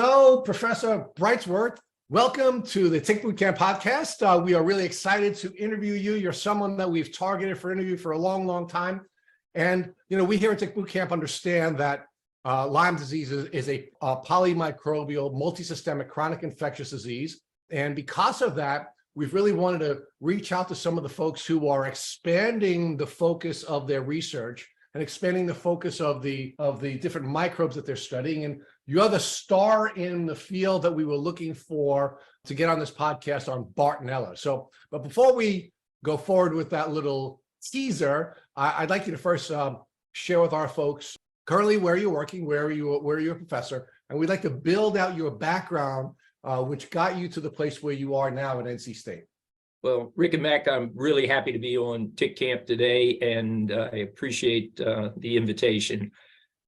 So, Professor Breitschwerdt, welcome to the Tick Bootcamp podcast. We are really excited to interview you. You're someone that we've targeted for interview for a long, long time. And, we here at Tick Bootcamp understand that Lyme disease is a polymicrobial, multisystemic chronic infectious disease. And because of that, we've really wanted to reach out to some of the folks who are expanding the focus of their research and expanding the focus of the different microbes that they're studying. And you're the star in the field that we were looking for to get on this podcast on Bartonella. But before we go forward with that little teaser, I'd like you to first share with our folks currently where you're working, where you're a professor, and we'd like to build out your background, which got you to the place where you are now at NC State. Well, Rick and Mac, I'm really happy to be on Tick Camp today, and I appreciate the invitation.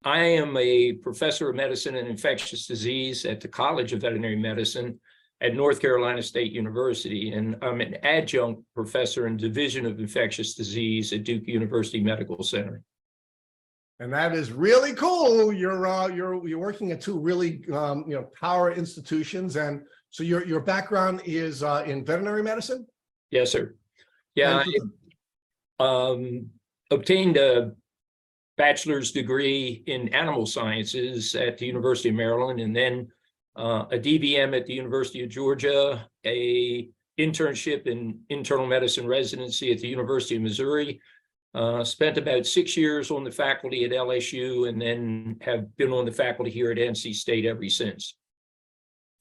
I am a professor of medicine and infectious disease at the College of Veterinary Medicine at North Carolina State University, and I'm an adjunct professor in Division of Infectious Disease at Duke University Medical Center. And that is really cool. You're working at two really power institutions, and so your background is in veterinary medicine. Yes, sir. Yeah, I obtained a bachelor's degree in animal sciences at the University of Maryland, and then a DVM at the University of Georgia, a internship in internal medicine residency at the University of Missouri. Spent about 6 years on the faculty at LSU, and then have been on the faculty here at NC State ever since.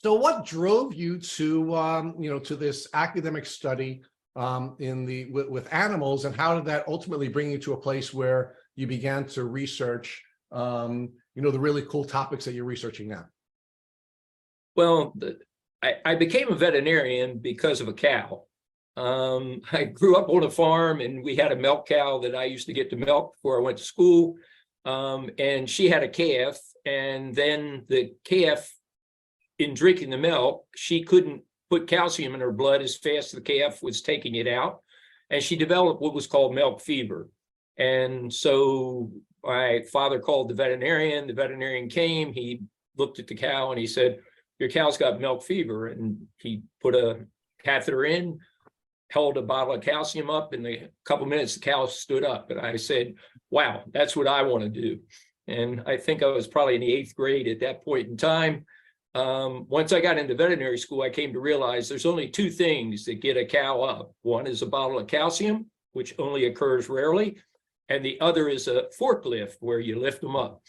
So what drove you to to this academic study with animals, and how did that ultimately bring you to a place where you began to research the really cool topics that you're researching now? Well, I became a veterinarian because of a cow. I grew up on a farm, and we had a milk cow that I used to get to milk before I went to school. And she had a calf, and then the calf, in drinking the milk, she couldn't put calcium in her blood as fast as the calf was taking it out, and she developed what was called milk fever. And so my father called the veterinarian came, he looked at the cow and he said, "Your cow's got milk fever." And he put a catheter in, held a bottle of calcium up, and in a couple of minutes the cow stood up. And I said, wow, that's what I want to do. And I think I was probably in the 8th grade at that point in time. Once I got into veterinary school, I came to realize there's only two things that get a cow up. One is a bottle of calcium, which only occurs rarely, and the other is a forklift where you lift them up.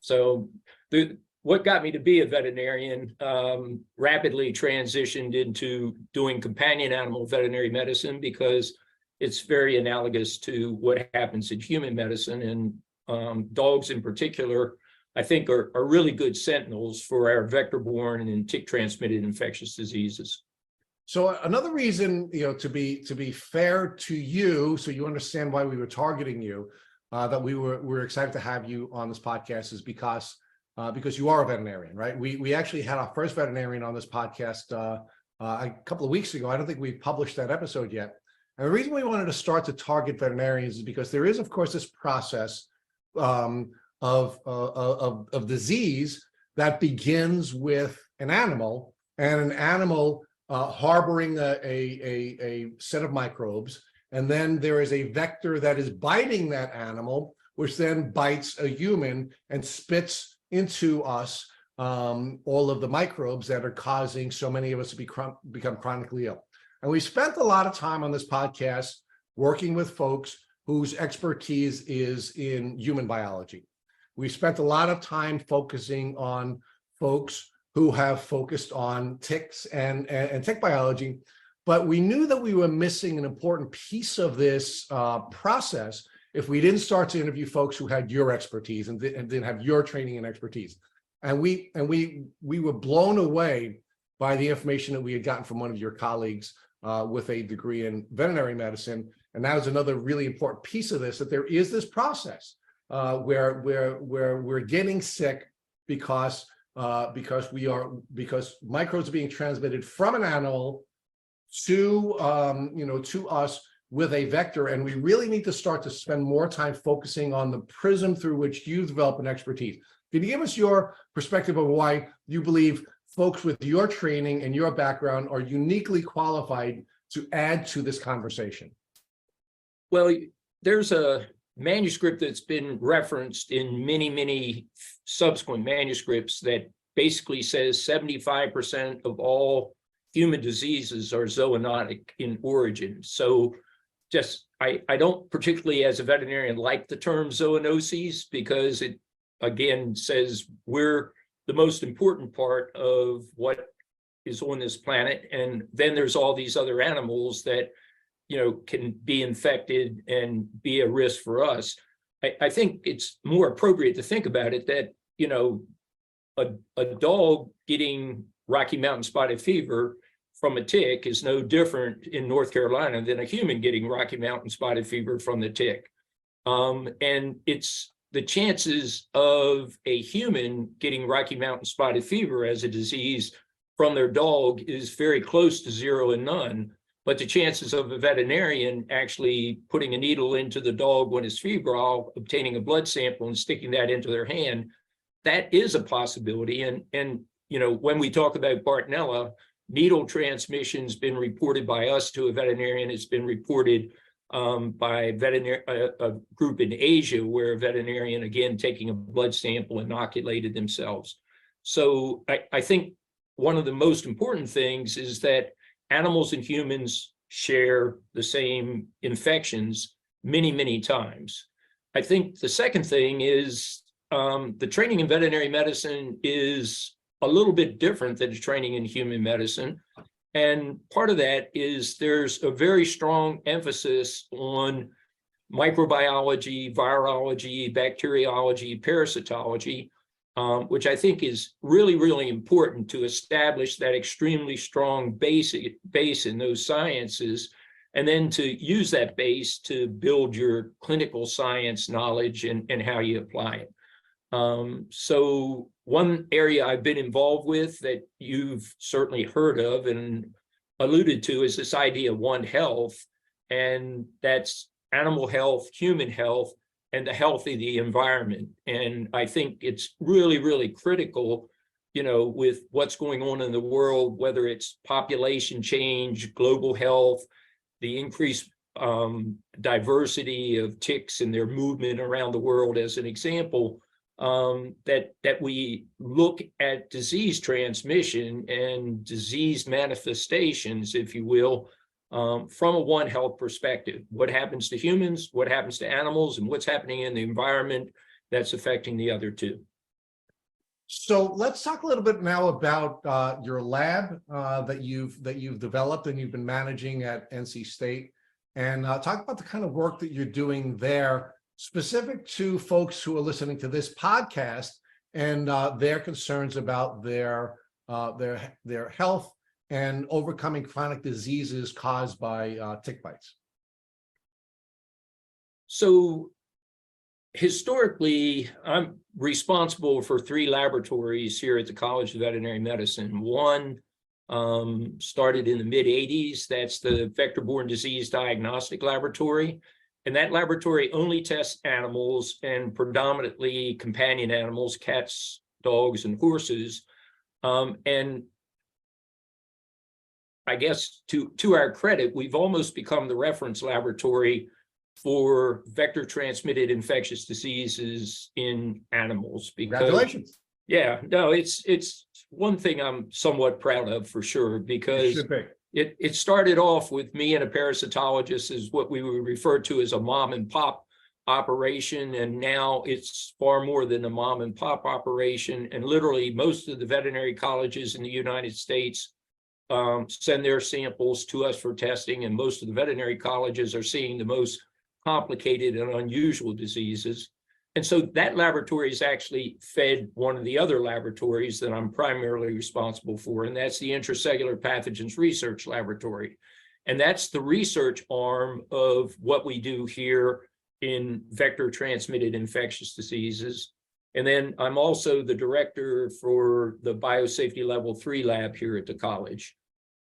So what got me to be a veterinarian rapidly transitioned into doing companion animal veterinary medicine, because it's very analogous to what happens in human medicine, and dogs in particular, I think, are really good sentinels for our vector-borne and tick-transmitted infectious diseases. So another reason, to be fair to you, so you understand why we were targeting you, that we're excited to have you on this podcast, is because you are a veterinarian, right? We actually had our first veterinarian on this podcast a couple of weeks ago. I don't think we published that episode yet. And the reason we wanted to start to target veterinarians is because there is, of course, this process of disease that begins with an animal, and an animal harboring a set of microbes, and then there is a vector that is biting that animal, which then bites a human and spits into us all of the microbes that are causing so many of us to become chronically ill. And we spent a lot of time on this podcast working with folks whose expertise is in human biology. We spent a lot of time focusing on folks who have focused on ticks and tick biology, but we knew that we were missing an important piece of this process if we didn't start to interview folks who had your expertise and didn't have your training and expertise. And we were blown away by the information that we had gotten from one of your colleagues with a degree in veterinary medicine. And that was another really important piece of this, that there is this process where we're getting sick because microbes are being transmitted from an animal to us with a vector. And we really need to start to spend more time focusing on the prism through which you develop an expertise. Can you give us your perspective of why you believe folks with your training and your background are uniquely qualified to add to this conversation? Well, there's a manuscript that's been referenced in many, many subsequent manuscripts that basically says 75% of all human diseases are zoonotic in origin. So I don't particularly, as a veterinarian, like the term zoonoses because it, again, says we're the most important part of what is on this planet. And then there's all these other animals that, can be infected and be a risk for us. I think it's more appropriate to think about it that, a dog getting Rocky Mountain spotted fever from a tick is no different in North Carolina than a human getting Rocky Mountain spotted fever from the tick. And it's the chances of a human getting Rocky Mountain spotted fever as a disease from their dog is very close to 0 and none. But the chances of a veterinarian actually putting a needle into the dog when it's febrile, obtaining a blood sample and sticking that into their hand, that is a possibility. And when we talk about Bartonella, needle transmission's been reported by us to a veterinarian. It's been reported by a group in Asia where a veterinarian, again, taking a blood sample, inoculated themselves. So I think one of the most important things is that animals and humans share the same infections many, many times. I think the second thing is the training in veterinary medicine is a little bit different than the training in human medicine. And part of that is there's a very strong emphasis on microbiology, virology, bacteriology, parasitology, which I think is really, really important to establish that extremely strong base in those sciences, and then to use that base to build your clinical science knowledge and how you apply it. So one area I've been involved with that you've certainly heard of and alluded to is this idea of One Health, and that's animal health, human health, and the health of the environment. And I think it's really, really critical, with what's going on in the world, whether it's population change, global health, the increased diversity of ticks and their movement around the world as an example, that we look at disease transmission and disease manifestations, if you will, from a One Health perspective. What happens to humans, what happens to animals, and what's happening in the environment that's affecting the other two. So let's talk a little bit now about your lab that you've developed and you've been managing at NC State, and talk about the kind of work that you're doing there, specific to folks who are listening to this podcast and their concerns about their health and overcoming chronic diseases caused by tick bites. So historically, I'm responsible for 3 laboratories here at the College of Veterinary Medicine. One started in the mid-'80s. That's the Vector-Borne Disease Diagnostic Laboratory. And that laboratory only tests animals, and predominantly companion animals, cats, dogs, and horses. And I guess to our credit, we've almost become the reference laboratory for vector-transmitted infectious diseases in animals. Because, congratulations. Yeah, no, it's one thing I'm somewhat proud of for sure, because it started off with me and a parasitologist as what we would refer to as a mom and pop operation, and now it's far more than a mom and pop operation. And literally most of the veterinary colleges in the United States send their samples to us for testing, and most of the veterinary colleges are seeing the most complicated and unusual diseases. And so that laboratory is actually fed one of the other laboratories that I'm primarily responsible for, and that's the Intracellular Pathogens Research Laboratory. And that's the research arm of what we do here in vector-transmitted infectious diseases. And then I'm also the director for the biosafety level 3 lab here at the college.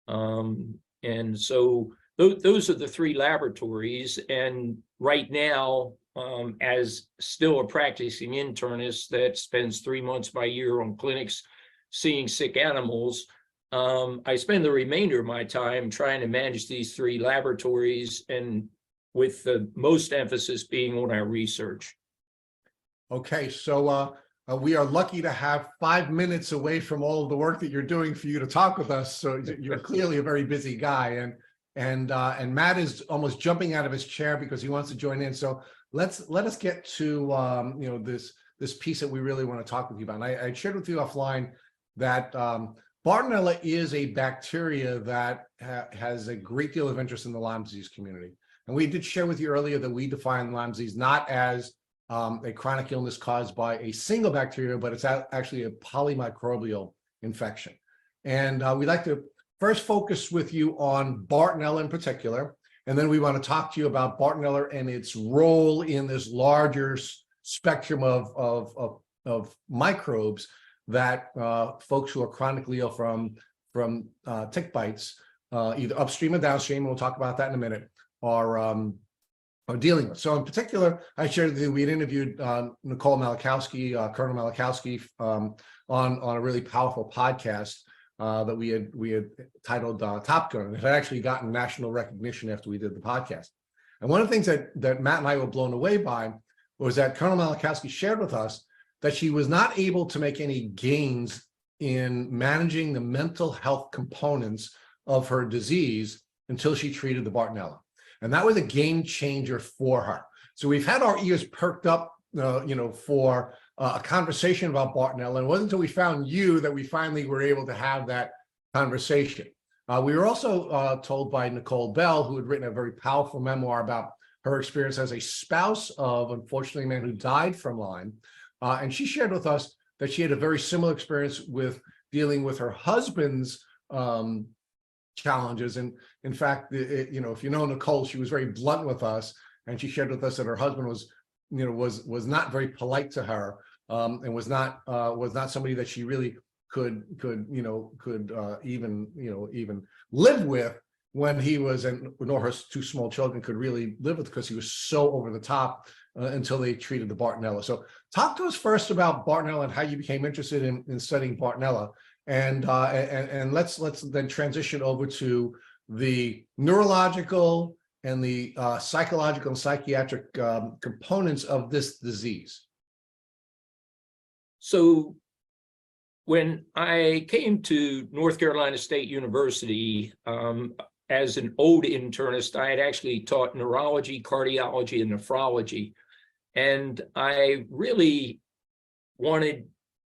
And so those are the 3 laboratories. And right now, as still a practicing internist that spends 3 months by year on clinics seeing sick animals, I spend the remainder of my time trying to manage these 3 laboratories, and with the most emphasis being on our research. Okay, so we are lucky to have 5 minutes away from all of the work that you're doing for you to talk with us. So you're clearly a very busy guy, and Matt is almost jumping out of his chair because he wants to join in. So let us get to this piece that we really want to talk with you about. And I shared with you offline that Bartonella is a bacteria that has a great deal of interest in the Lyme disease community. And we did share with you earlier that we define Lyme disease not as a chronic illness caused by a single bacteria, but it's actually a polymicrobial infection. And we'd like to first focus with you on Bartonella in particular, and then we want to talk to you about Bartonella and its role in this larger spectrum of microbes that folks who are chronically ill from tick bites, either upstream or downstream, and we'll talk about that in a minute, are dealing with. So in particular, I shared with you, we had interviewed Nicole Malachowski, Colonel Malachowski, on a really powerful podcast that we had titled Top Gun. It had actually gotten national recognition after we did the podcast. And one of the things that Matt and I were blown away by was that Colonel Malachowski shared with us that she was not able to make any gains in managing the mental health components of her disease until she treated the Bartonella. And that was a game changer for her. So we've had our ears perked up, for a conversation about Bartonella. And it wasn't until we found you that we finally were able to have that conversation. We were also told by Nicole Bell, who had written a very powerful memoir about her experience as a spouse of, unfortunately, a man who died from Lyme. And she shared with us that she had a very similar experience with dealing with her husband's challenges. And in fact, if you know Nicole, she was very blunt with us, and she shared with us that her husband was not very polite to her, and was not somebody that she really could even live with when he was, and nor her 2 small children could really live with, because he was so over the top until they treated the Bartonella. So talk to us first about Bartonella and how you became interested in studying Bartonella. And let's then transition over to the neurological and the psychological and psychiatric components of this disease. So when I came to North Carolina State University, as an old internist, I had actually taught neurology, cardiology, and nephrology. And I really wanted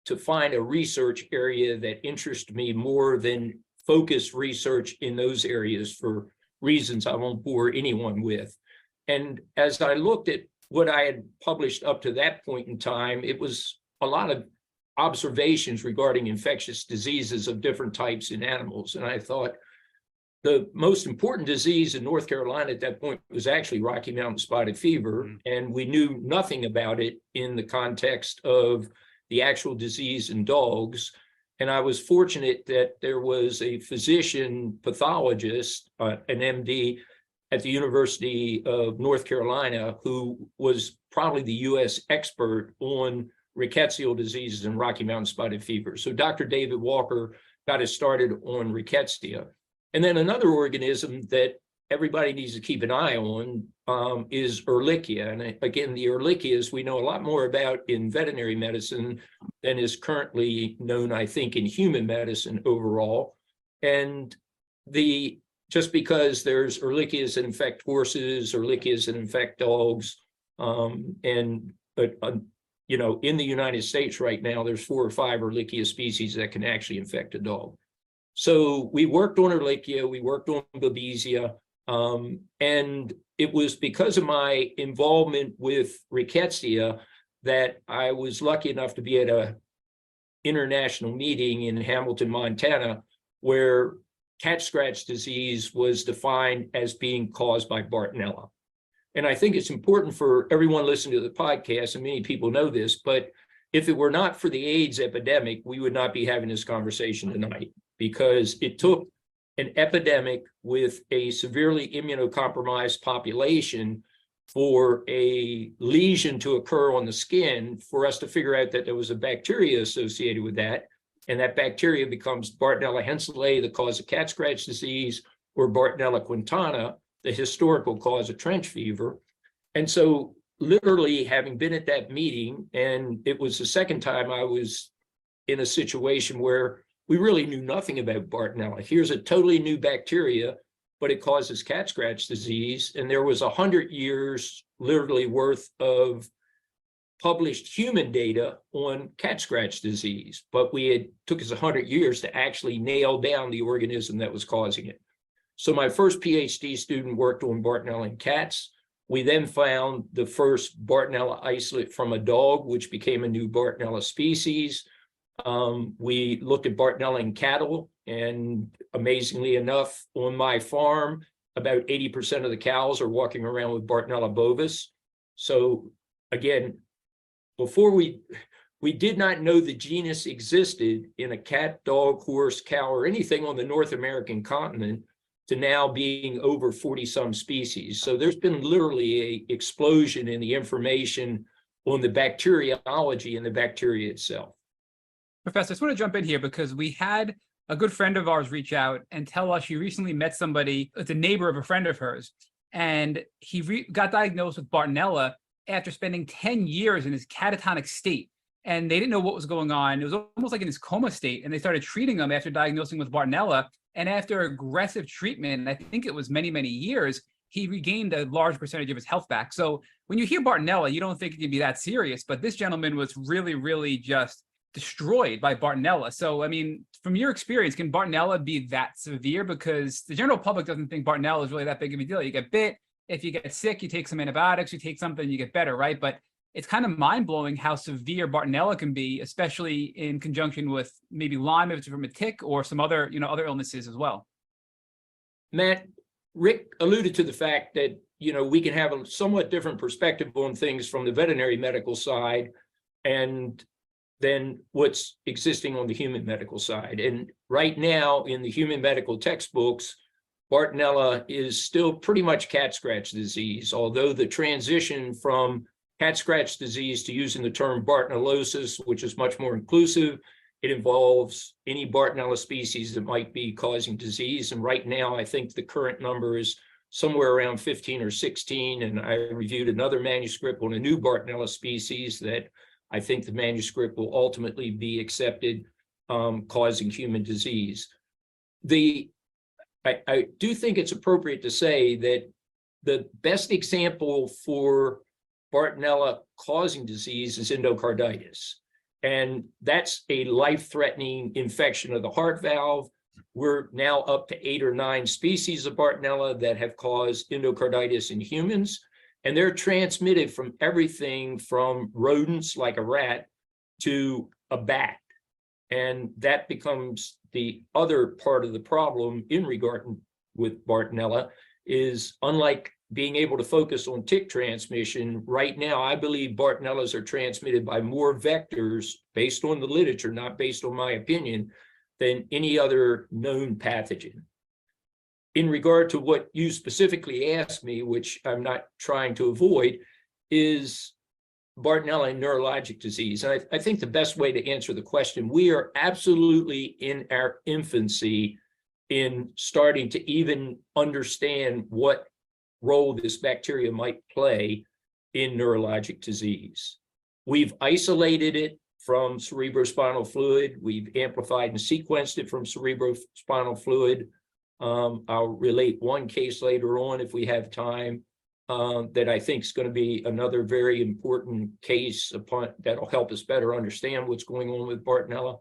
to find a research area that interested me more than focused research in those areas, for reasons I won't bore anyone with. And as I looked at what I had published up to that point in time, it was a lot of observations regarding infectious diseases of different types in animals. And I thought the most important disease in North Carolina at that point was actually Rocky Mountain spotted fever. And we knew nothing about it in the context of the actual disease in dogs. And I was fortunate that there was a physician pathologist, an MD, at the University of North Carolina, who was probably the US expert on rickettsial diseases and Rocky Mountain spotted fever. So Dr. David Walker got us started on rickettsia. And then another organism that everybody needs to keep an eye on is Ehrlichia. And again, the Ehrlichias we know a lot more about in veterinary medicine than is currently known, I think, in human medicine overall. And just because there's Ehrlichias that infect horses, Ehrlichias that infect dogs, in the United States right now, there's 4 or 5 Ehrlichia species that can actually infect a dog. So we worked on Ehrlichia, we worked on Babesia, and it was because of my involvement with rickettsia that I was lucky enough to be at an international meeting in Hamilton, Montana, where cat scratch disease was defined as being caused by Bartonella. And I think it's important for everyone listening to the podcast, and many people know this, but if it were not for the AIDS epidemic, we would not be having this conversation tonight, because it took an epidemic with a severely immunocompromised population for a lesion to occur on the skin for us to figure out that there was a bacteria associated with that. And that bacteria becomes Bartonella henselae, the cause of cat scratch disease, or Bartonella quintana, the historical cause of trench fever. And so literally having been at that meeting, and it was the second time I was in a situation where we really knew nothing about Bartonella. Here's a totally new bacteria, but it causes cat scratch disease. And there was 100 years literally worth of published human data on cat scratch disease, but took us 100 years to actually nail down the organism that was causing it. So my first PhD student worked on Bartonella in cats. We then found the first Bartonella isolate from a dog, which became a new Bartonella species. We looked at Bartonella in cattle, and amazingly enough, on my farm, about 80% of the cows are walking around with Bartonella bovis. So again, before we did not know the genus existed in a cat, dog, horse, cow, or anything on the North American continent, to now being over 40-some species. So there's been literally an explosion in the information on the bacteriology and the bacteria itself. Professor, I just want to jump in here because we had a good friend of ours reach out and tell us she recently met somebody, it's a neighbor of a friend of hers, and he got diagnosed with Bartonella after spending 10 years in his catatonic state. And they didn't know what was going on. It was almost like in his coma state. And they started treating him after diagnosing with Bartonella. And after aggressive treatment, I think it was many, many years, he regained a large percentage of his health back. So when you hear Bartonella, you don't think it can be that serious. But this gentleman was really, really just destroyed by Bartonella. So, I mean, from your experience, can Bartonella be that severe? Because the general public doesn't think Bartonella is really that big of a deal. You get bit. If you get sick, you take some antibiotics, you take something, you get better, right? But it's kind of mind-blowing how severe Bartonella can be, especially in conjunction with maybe Lyme if it's from a tick or some other, other illnesses as well. Matt, Rick alluded to the fact that, we can have a somewhat different perspective on things from the veterinary medical side and then what's existing on the human medical side. And right now in the human medical textbooks, Bartonella is still pretty much cat scratch disease, although the transition from cat scratch disease to using the term Bartonellosis, which is much more inclusive, it involves any Bartonella species that might be causing disease. And right now, I think the current number is somewhere around 15 or 16. And I reviewed another manuscript on a new Bartonella species that I think the manuscript will ultimately be accepted, causing human disease. I do think it's appropriate to say that the best example for Bartonella causing disease is endocarditis. And that's a life-threatening infection of the heart valve. We're now up to 8 or 9 species of Bartonella that have caused endocarditis in humans. And they're transmitted from everything from rodents like a rat to a bat. And that becomes the other part of the problem in regard with Bartonella is, unlike being able to focus on tick transmission, right now, I believe Bartonellas are transmitted by more vectors based on the literature, not based on my opinion, than any other known pathogen. In regard to what you specifically asked me, which I'm not trying to avoid, is Bartonella and neurologic disease. And I think the best way to answer the question, we are absolutely in our infancy in starting to even understand what role this bacteria might play in neurologic disease. We've isolated it from cerebrospinal fluid. We've amplified and sequenced it from cerebrospinal fluid. I'll relate one case later on if we have time that I think is going to be another very important case that'll help us better understand what's going on with Bartonella.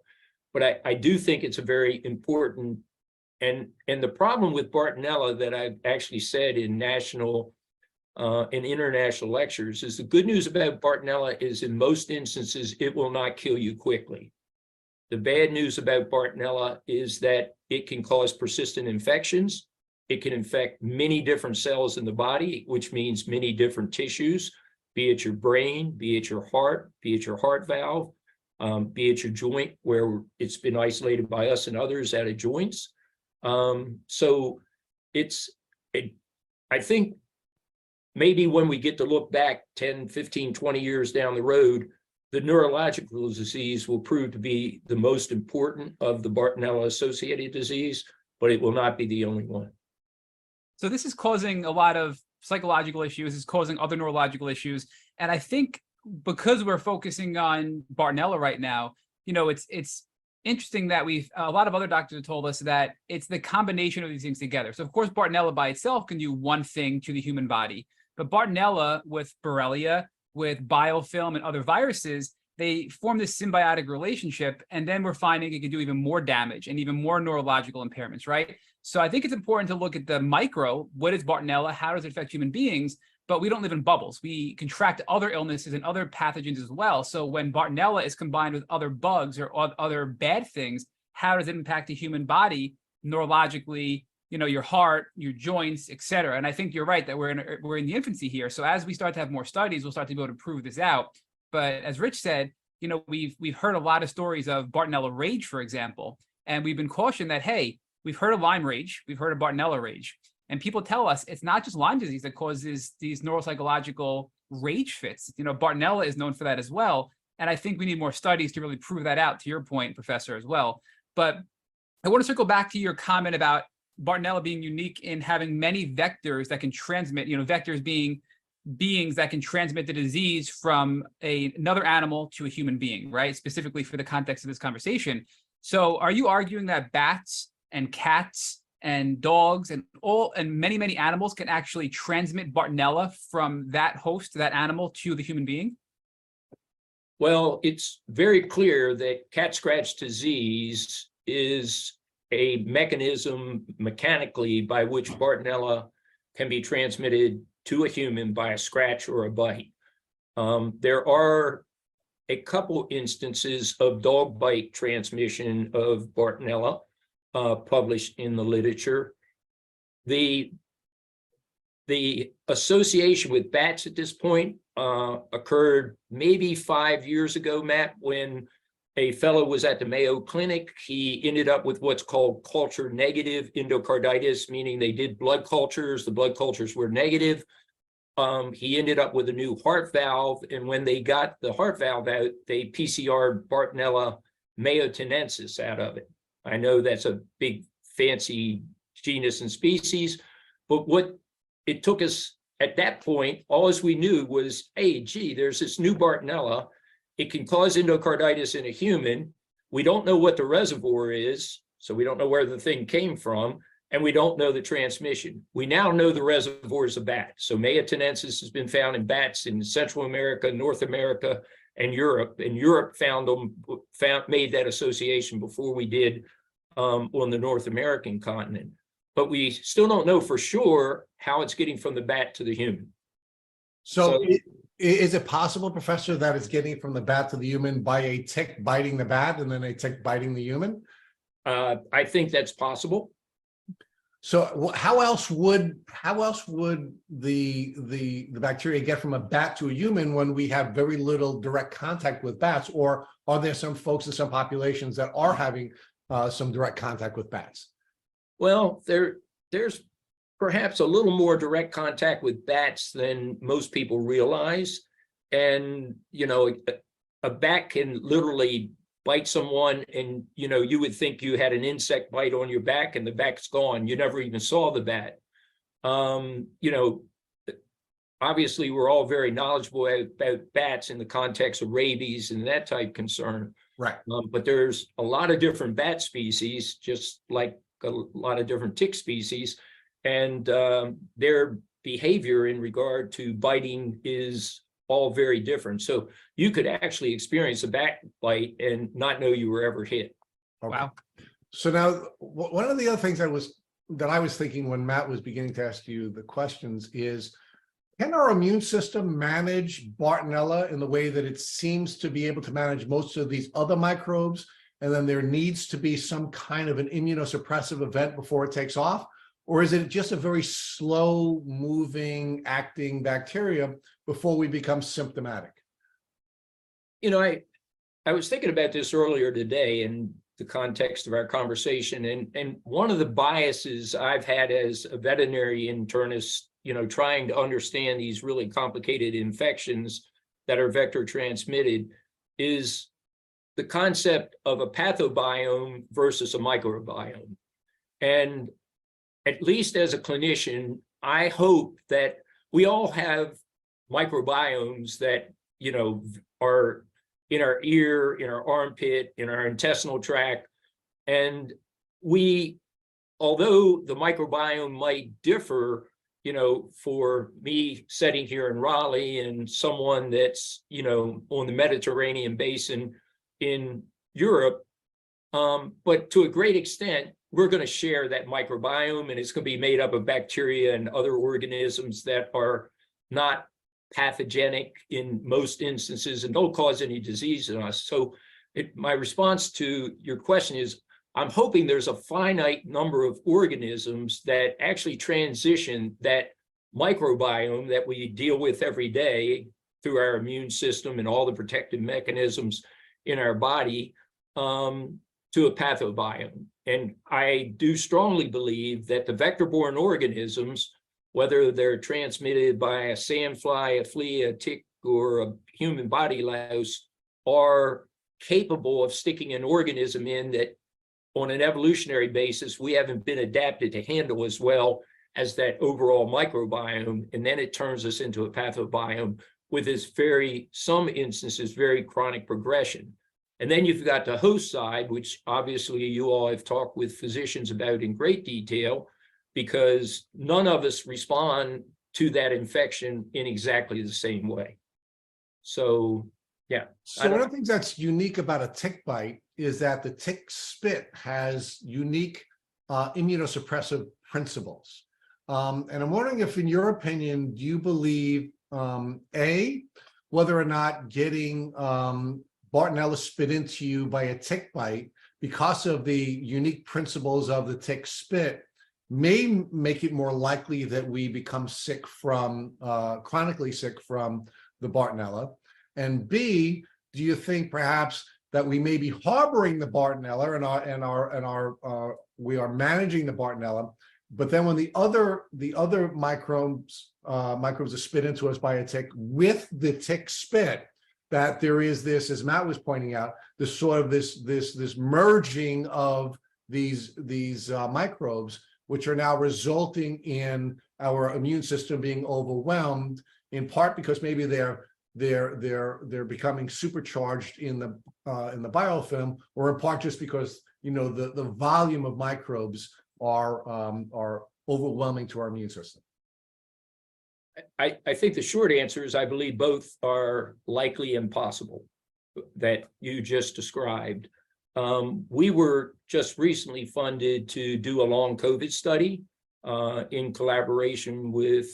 But I do think it's a very important, and the problem with Bartonella that I've actually said in national and international lectures is the good news about Bartonella is in most instances, it will not kill you quickly. The bad news about Bartonella is that it can cause persistent infections. It can infect many different cells in the body, which means many different tissues, be it your brain, be it your heart, be it your heart valve, be it your joint, where it's been isolated by us and others out of joints. So I think maybe when we get to look back 10, 15, 20 years down the road, the neurological disease will prove to be the most important of the Bartonella-associated disease, but it will not be the only one. So this is causing a lot of psychological issues, it's causing other neurological issues. And I think because we're focusing on Bartonella right now, you know, it's interesting that a lot of other doctors have told us that it's the combination of these things together. So of course, Bartonella by itself can do one thing to the human body, but Bartonella with Borrelia, with biofilm and other viruses, they form this symbiotic relationship. And then we're finding it can do even more damage and even more neurological impairments, right? So I think it's important to look at the micro. What is Bartonella? How does it affect human beings? But we don't live in bubbles. We contract other illnesses and other pathogens as well. So when Bartonella is combined with other bugs or other bad things, how does it impact the human body neurologically, you know, your heart, your joints, et cetera? And I think you're right that we're in the infancy here. So as we start to have more studies, we'll start to be able to prove this out. But as Rich said, you know, we've heard a lot of stories of Bartonella rage, for example, and we've been cautioned that, hey, we've heard of Lyme rage, we've heard of Bartonella rage. And people tell us it's not just Lyme disease that causes these neuropsychological rage fits. You know, Bartonella is known for that as well. And I think we need more studies to really prove that out, to your point, Professor, as well. But I want to circle back to your comment about Bartonella being unique in having many vectors that can transmit, you know, vectors being beings that can transmit the disease from another animal to a human being, right? Specifically for the context of this conversation. So are you arguing that bats and cats and dogs and many animals can actually transmit Bartonella from that host, that animal, to the human being? Well, it's very clear that cat scratch disease is a mechanism mechanically by which Bartonella can be transmitted to a human by a scratch or a bite. There are a couple instances of dog bite transmission of Bartonella published in the literature. The association with bats at this point occurred maybe 5 years ago, Matt, when a fellow was at the Mayo Clinic. He ended up with what's called culture negative endocarditis, meaning they did blood cultures. The blood cultures were negative. He ended up with a new heart valve. And when they got the heart valve out, they PCR'd Bartonella mayotenensis out of it. I know that's a big fancy genus and species, but what it took us at that point, all as we knew was, hey, gee, there's this new Bartonella. It can cause endocarditis in a human. We don't know what the reservoir is, so we don't know where the thing came from, and we don't know the transmission. We now know the reservoir is a bat. So mayotenensis has been found in bats in Central America, North America, and Europe. And Europe made that association before we did on the North American continent. But we still don't know for sure how it's getting from the bat to the human. So is it possible, Professor, that it's getting from the bat to the human by a tick biting the bat and then a tick biting the human? I think that's possible. So how else would the bacteria get from a bat to a human when we have very little direct contact with bats? Or are there some folks in some populations that are having some direct contact with bats? Well, There's perhaps a little more direct contact with bats than most people realize. And, you know, a bat can literally bite someone and, you know, you would think you had an insect bite on your back and the back's gone. You never even saw the bat. You know, obviously we're all very knowledgeable about bats in the context of rabies and that type concern. Right. But there's a lot of different bat species, just like a lot of different tick species, and their behavior in regard to biting is all very different. So you could actually experience a bat bite and not know you were ever hit. Okay. Wow. So now, one of the other things that I was thinking when Matt was beginning to ask you the questions is, can our immune system manage Bartonella in the way that it seems to be able to manage most of these other microbes? And then there needs to be some kind of an immunosuppressive event before it takes off? Or is it just a very slow moving, acting bacteria before we become symptomatic? You know, I was thinking about this earlier today in the context of our conversation. And one of the biases I've had as a veterinary internist, trying to understand these really complicated infections that are vector transmitted is the concept of a pathobiome versus a microbiome. And at least as a clinician, I hope that we all have microbiomes that, are in our ear, in our armpit, in our intestinal tract. And although the microbiome might differ, for me sitting here in Raleigh and someone that's, on the Mediterranean basin in Europe, but to a great extent, we're going to share that microbiome, and it's going to be made up of bacteria and other organisms that are not pathogenic in most instances and don't cause any disease in us. So my response to your question is, I'm hoping there's a finite number of organisms that actually transition that microbiome that we deal with every day through our immune system and all the protective mechanisms in our body to a pathobiome. And I do strongly believe that the vector-borne organisms, whether they're transmitted by a sandfly, a flea, a tick, or a human body louse, are capable of sticking an organism in that on an evolutionary basis, we haven't been adapted to handle as well as that overall microbiome. And then it turns us into a pathobiome with this some instances, very chronic progression. And then you've got the host side, which obviously you all have talked with physicians about in great detail, because none of us respond to that infection in exactly the same way. So, yeah. So one of the things that's unique about a tick bite is that the tick spit has unique immunosuppressive principles. And I'm wondering if, in your opinion, do you believe, A, whether or not getting Bartonella spit into you by a tick bite, because of the unique principles of the tick spit, may make it more likely that we become sick from, chronically sick from the Bartonella? And B, do you think perhaps that we may be harboring the Bartonella and we are managing the Bartonella, but then when the other microbes are spit into us by a tick with the tick spit, that there is this, as Matt was pointing out, this sort of this merging of these microbes, which are now resulting in our immune system being overwhelmed, in part because maybe they're becoming supercharged in the biofilm, or in part just because the volume of microbes are overwhelming to our immune system. I think the short answer is I believe both are likely and possible that you just described. We were just recently funded to do a long COVID study in collaboration with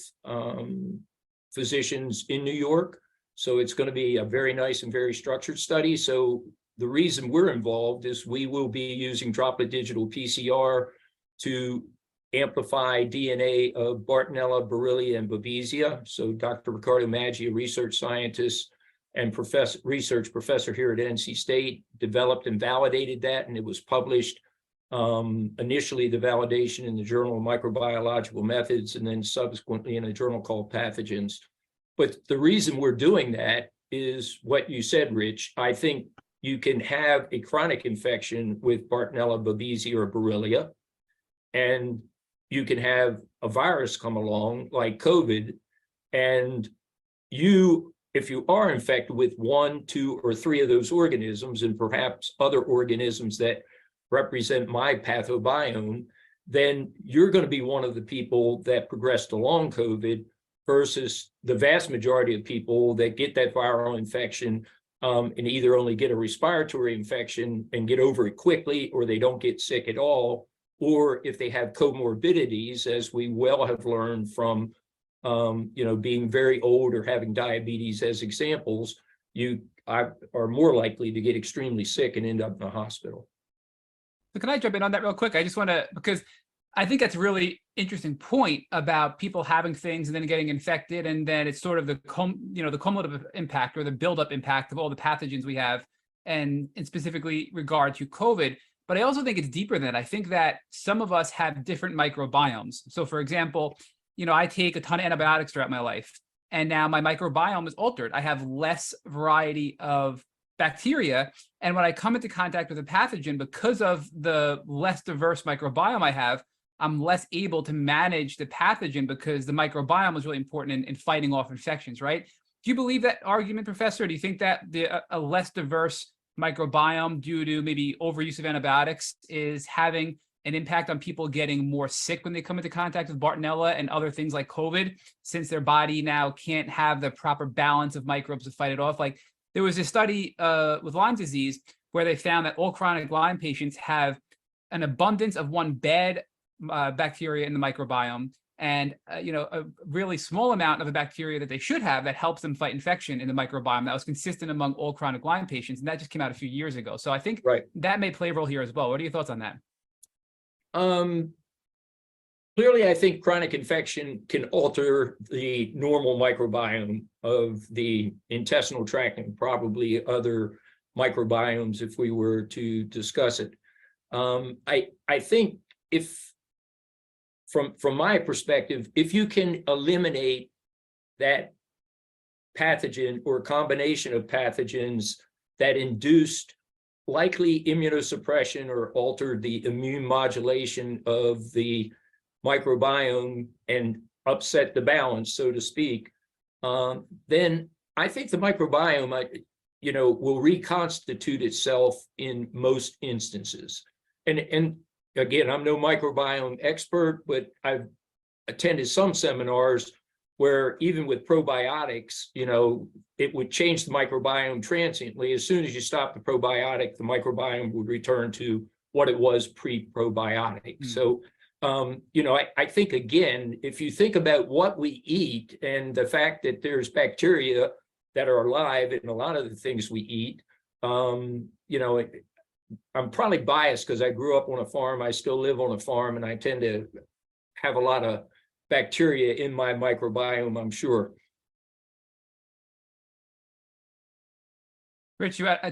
physicians in New York. So it's going to be a very nice and very structured study. So the reason we're involved is we will be using droplet digital PCR to amplify DNA of Bartonella, Borrelia, and Babesia. So Dr. Ricardo Maggi, a research scientist and research professor here at NC State, developed and validated that, and it was published initially the validation in the Journal of Microbiological Methods, and then subsequently in a journal called Pathogens. But the reason we're doing that is what you said, Rich. I think you can have a chronic infection with Bartonella, Babesia, or Borrelia, and you can have a virus come along like COVID, and if you are infected with 1, 2, or 3 of those organisms, and perhaps other organisms that represent my pathobiome, then you're going to be one of the people that progressed to long COVID versus the vast majority of people that get that viral infection and either only get a respiratory infection and get over it quickly, or they don't get sick at all, or if they have comorbidities, as we well have learned from being very old or having diabetes as examples, you are more likely to get extremely sick and end up in the hospital. So can I jump in on that real quick? I just want to, because I think that's a really interesting point about people having things and then getting infected, and then it's sort of the cumulative impact or the buildup impact of all the pathogens we have, and in specifically regard to COVID. But I also think it's deeper than that. I think that some of us have different microbiomes. So for example, I take a ton of antibiotics throughout my life, and now my microbiome is altered. I have less variety of bacteria. And when I come into contact with a pathogen, because of the less diverse microbiome I have, I'm less able to manage the pathogen because the microbiome is really important in fighting off infections, right? Do you believe that argument, Professor? Do you think that a less diverse microbiome due to maybe overuse of antibiotics is having an impact on people getting more sick when they come into contact with Bartonella and other things like COVID, since their body now can't have the proper balance of microbes to fight it off? Like, there was a study with Lyme disease where they found that all chronic Lyme patients have an abundance of one bad bacteria in the microbiome, and a really small amount of a bacteria that they should have that helps them fight infection in the microbiome. That was consistent among all chronic Lyme patients, and that just came out a few years ago. So I think that may play a role here as well. What are your thoughts on that? Clearly, I think chronic infection can alter the normal microbiome of the intestinal tract and probably other microbiomes if we were to discuss it. I think if, from my perspective, if you can eliminate that pathogen or combination of pathogens that induced likely immunosuppression or altered the immune modulation of the microbiome and upset the balance, so to speak, then I think the microbiome, will reconstitute itself in most instances. And again, I'm no microbiome expert, but I've attended some seminars where even with probiotics, it would change the microbiome transiently. As soon as you stop the probiotic, the microbiome would return to what it was pre-probiotic. So, I think, again, if you think about what we eat and the fact that there's bacteria that are alive in a lot of the things we eat, I'm probably biased because I grew up on a farm. I still live on a farm, and I tend to have a lot of bacteria in my microbiome, I'm sure. Rich, I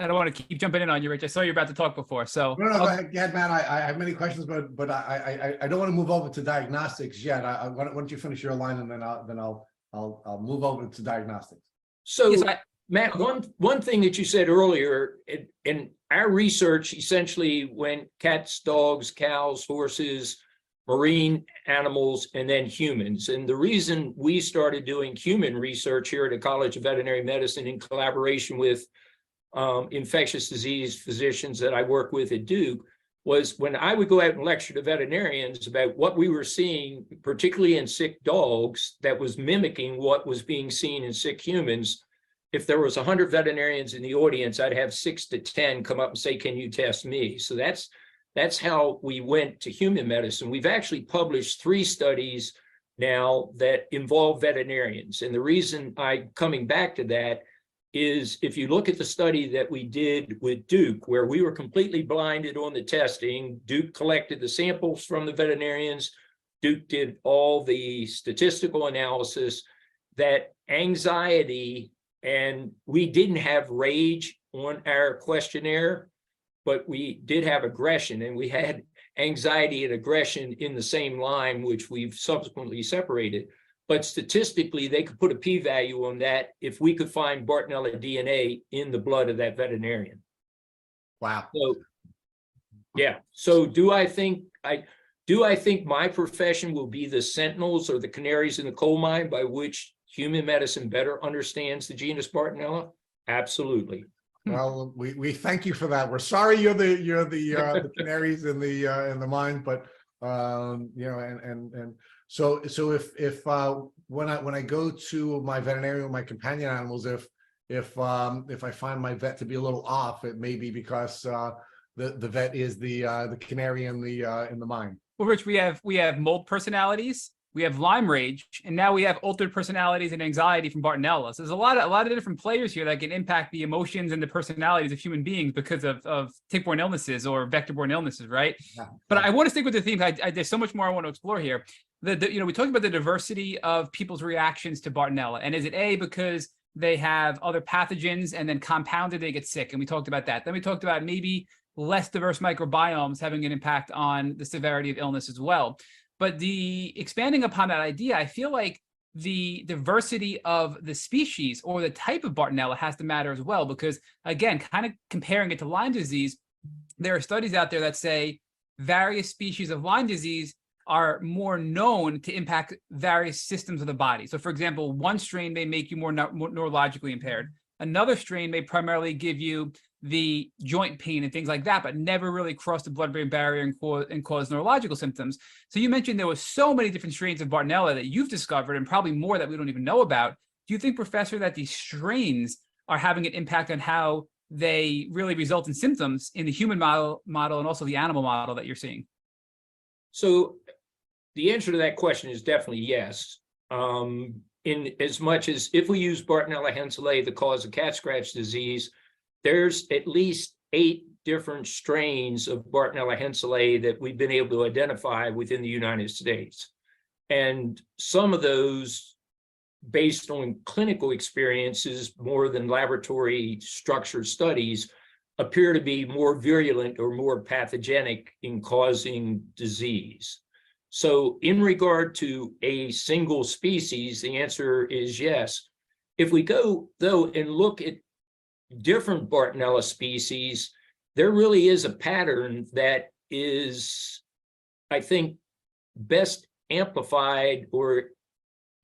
don't want to keep jumping in on you, Rich. I saw you were about to talk before, so No, go ahead, Matt. I have many questions, but I don't want to move over to diagnostics yet. Why don't you finish your line, and then I'll move over to diagnostics. So, yes, Matt, one thing that you said earlier, in our research essentially went cats, dogs, cows, horses, marine animals, and then humans. And the reason we started doing human research here at the College of Veterinary Medicine in collaboration with infectious disease physicians that I work with at Duke was when I would go out and lecture to veterinarians about what we were seeing, particularly in sick dogs, that was mimicking what was being seen in sick humans. If there was 100 veterinarians in the audience, I'd have 6 to 10 come up and say, "Can you test me?" So that's how we went to human medicine. We've actually published 3 studies now that involve veterinarians. And the reason I'm coming back to that is if you look at the study that we did with Duke, where we were completely blinded on the testing, Duke collected the samples from the veterinarians, Duke did all the statistical analysis, that anxiety, and we didn't have rage on our questionnaire, but we did have aggression, and we had anxiety and aggression in the same line, which we've subsequently separated. But statistically, they could put a p-value on that if we could find Bartonella DNA in the blood of that veterinarian. Wow. So, yeah. So do I think my profession will be the sentinels or the canaries in the coal mine by which human medicine better understands the genus Bartonella? Absolutely. Well, we thank you for that. We're sorry you're the canaries in the mine, but so if when I go to my veterinarian with my companion animals, if I find my vet to be a little off, it may be because the vet is the canary in the mine. Well, Rich, we have mold personalities, we have Lyme rage, and now we have altered personalities and anxiety from Bartonella. So there's a lot of different players here that can impact the emotions and the personalities of human beings because of tick-borne illnesses or vector-borne illnesses, right? Yeah. But I want to stick with the theme. There's so much more I want to explore here. We talked about the diversity of people's reactions to Bartonella, and is it because they have other pathogens and then compounded they get sick, and we talked about that. Then we talked about maybe less diverse microbiomes having an impact on the severity of illness as well. But the expanding upon that idea, I feel like the diversity of the species or the type of Bartonella has to matter as well, because again, kind of comparing it to Lyme disease, there are studies out there that say various species of Lyme disease are more known to impact various systems of the body. So for example, one strain may make you more neurologically impaired. Another strain may primarily give you the joint pain and things like that, but never really cross the blood-brain barrier and cause neurological symptoms. So you mentioned there was so many different strains of Bartonella that you've discovered, and probably more that we don't even know about. Do you think, Professor, that these strains are having an impact on how they really result in symptoms in the human model and also the animal model that you're seeing? So the answer to that question is definitely yes. In as much as if we use Bartonella henselae, the cause of cat scratch disease, there's at least 8 different strains of Bartonella henselae that we've been able to identify within the United States. And some of those, based on clinical experiences more than laboratory structured studies, appear to be more virulent or more pathogenic in causing disease. So in regard to a single species, the answer is yes. If we go, though, and look at different Bartonella species, there really is a pattern that is, I think, best amplified or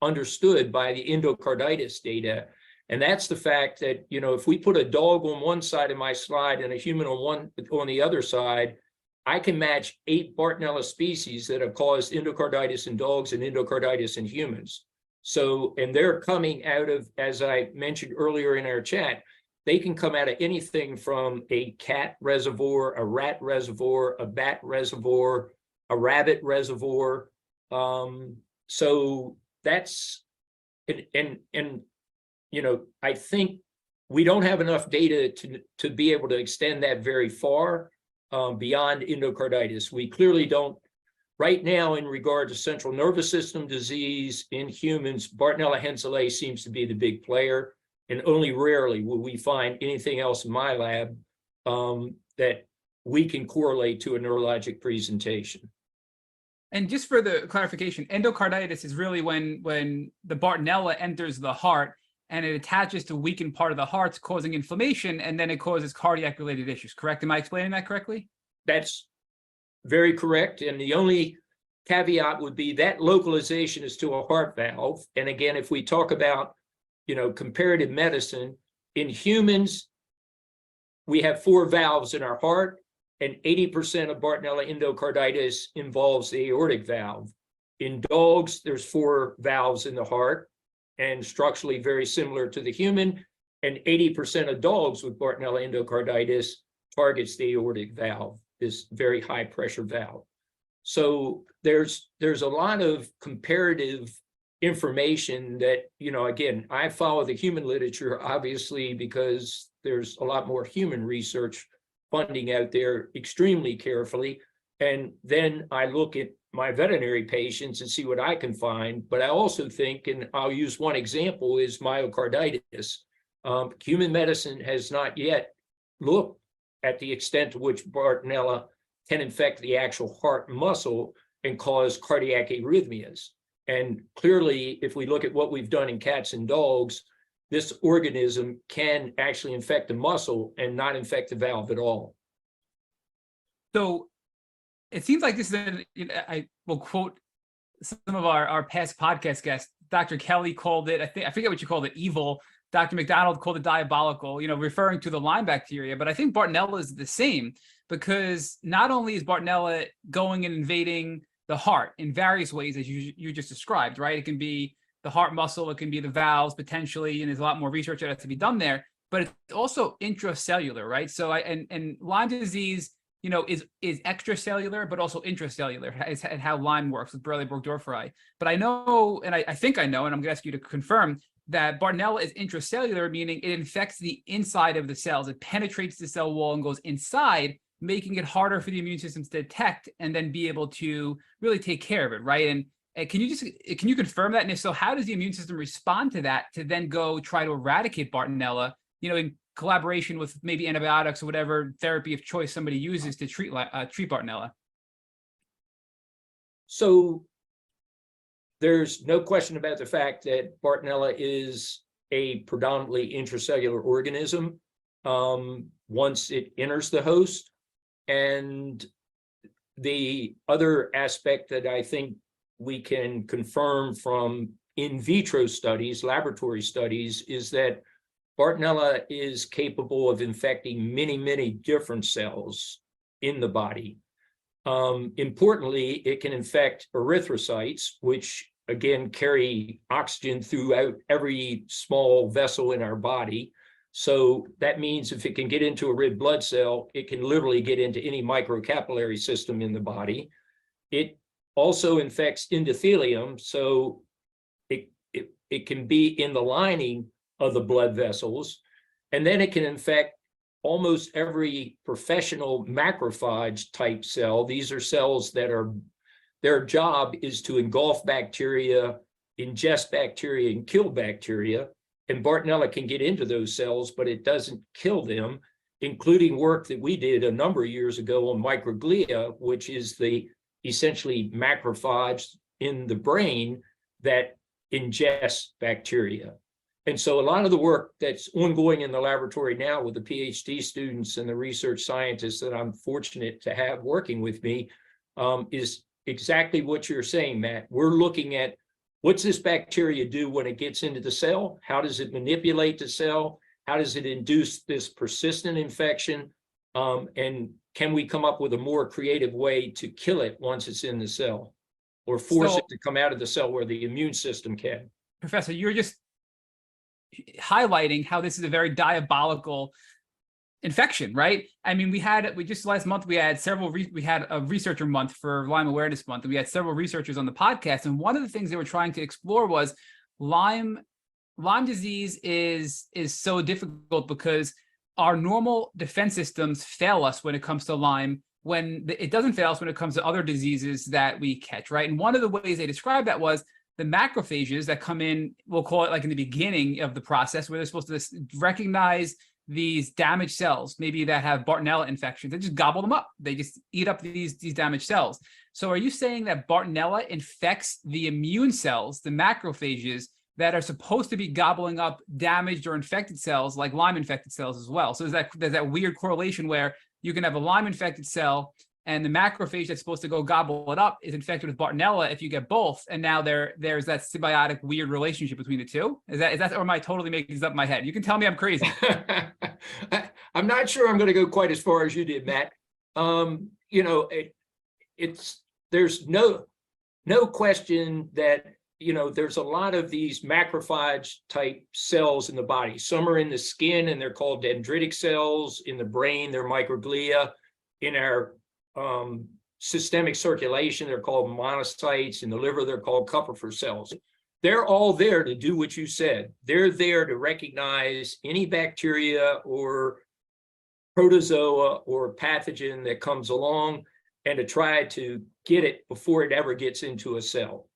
understood by the endocarditis data. And that's the fact that, if we put a dog on one side of my slide and a human on the other side, I can match 8 Bartonella species that have caused endocarditis in dogs and endocarditis in humans. So, and they're coming out of, as I mentioned earlier in our chat, they can come out of anything from a cat reservoir, a rat reservoir, a bat reservoir, a rabbit reservoir. So that's, and I think we don't have enough data to be able to extend that very far beyond endocarditis. We clearly don't. Right now, in regard to central nervous system disease in humans, Bartonella henselae seems to be the big player, and only rarely will we find anything else in my lab that we can correlate to a neurologic presentation. And just for the clarification, endocarditis is really when the Bartonella enters the heart and it attaches to weakened part of the heart, causing inflammation, and then it causes cardiac-related issues, correct? Am I explaining that correctly? That's very correct. And the only caveat would be that localization is to a heart valve. And again, if we talk about, comparative medicine, in humans, we have 4 valves in our heart, and 80% of Bartonella endocarditis involves the aortic valve. In dogs, there's 4 valves in the heart, and structurally very similar to the human, and 80% of dogs with Bartonella endocarditis targets the aortic valve, this very high pressure valve. So there's a lot of comparative information that, again, I follow the human literature, obviously, because there's a lot more human research funding out there extremely carefully. And then I look at my veterinary patients and see what I can find. But I also think, and I'll use one example, is myocarditis. Human medicine has not yet looked at the extent to which Bartonella can infect the actual heart muscle and cause cardiac arrhythmias. And clearly, if we look at what we've done in cats and dogs, this organism can actually infect the muscle and not infect the valve at all. So it seems like this is, I will quote some of our past podcast guests. Dr. Kelly called it, I forget what you called it, evil. Dr. McDonald called it diabolical, referring to the Lyme bacteria. But I think Bartonella is the same, because not only is Bartonella going and invading the heart in various ways, as you just described, right? It can be the heart muscle, it can be the valves potentially, and there's a lot more research that has to be done there. But it's also intracellular, right? So and Lyme disease, is extracellular, but also intracellular, is how Lyme works with Burley-Burgdorferi. But I know, and I think I know, and I'm going to ask you to confirm, that Bartonella is intracellular, meaning it infects the inside of the cells. It penetrates the cell wall and goes inside, making it harder for the immune system to detect and then be able to really take care of it, right? And can you confirm that? And if so, how does the immune system respond to that to then go try to eradicate Bartonella, in collaboration with maybe antibiotics or whatever therapy of choice somebody uses to treat Bartonella? So there's no question about the fact that Bartonella is a predominantly intracellular organism once it enters the host. And the other aspect that I think we can confirm from in vitro studies, laboratory studies, is that Bartonella is capable of infecting many, many different cells in the body. Importantly, it can infect erythrocytes, which again carry oxygen throughout every small vessel in our body. So that means if it can get into a red blood cell, it can literally get into any microcapillary system in the body. It also infects endothelium, so it can be in the lining of the blood vessels, and then it can infect almost every professional macrophage type cell. These are cells that their job is to engulf bacteria, ingest bacteria, and kill bacteria. And Bartonella can get into those cells, but it doesn't kill them, including work that we did a number of years ago on microglia, which is the essentially macrophage in the brain that ingests bacteria. And so a lot of the work that's ongoing in the laboratory now with the PhD students and the research scientists that I'm fortunate to have working with me is exactly what you're saying, Matt. We're looking at what's this bacteria do when it gets into the cell? How does it manipulate the cell? How does it induce this persistent infection? And can we come up with a more creative way to kill it once it's in the cell, or force it to come out of the cell where the immune system can? Professor, you're just highlighting how this is a very diabolical infection, right? I mean, we just last month, we had we had a researcher month for Lyme Awareness Month, and we had several researchers on the podcast. And one of the things they were trying to explore was Lyme disease is so difficult because our normal defense systems fail us when it comes to Lyme, when it doesn't fail us when it comes to other diseases that we catch, right? And one of the ways they described that was the macrophages that come in, we'll call it like in the beginning of the process, where they're supposed to recognize these damaged cells, maybe that have Bartonella infections. They just gobble them up. They just eat up these damaged cells. So are you saying that Bartonella infects the immune cells, the macrophages, that are supposed to be gobbling up damaged or infected cells like Lyme infected cells as well? So there's that weird correlation where you can have a Lyme infected cell and the macrophage that's supposed to go gobble it up is infected with Bartonella if you get both, and now there's that symbiotic weird relationship between the two? Is that, or am I totally making this up in my head? You can tell me I'm crazy. I'm not sure I'm going to go quite as far as you did, Matt. You know, there's no question that, you know, there's a lot of these macrophage type cells in the body. Some are in the skin and they're called dendritic cells. In the brain, they're microglia. In our systemic circulation, they're called monocytes. In the liver, they're called Kupffer cells. They're all there to do what you said. They're there to recognize any bacteria or protozoa or pathogen that comes along and to try to get it before it ever gets into a cell.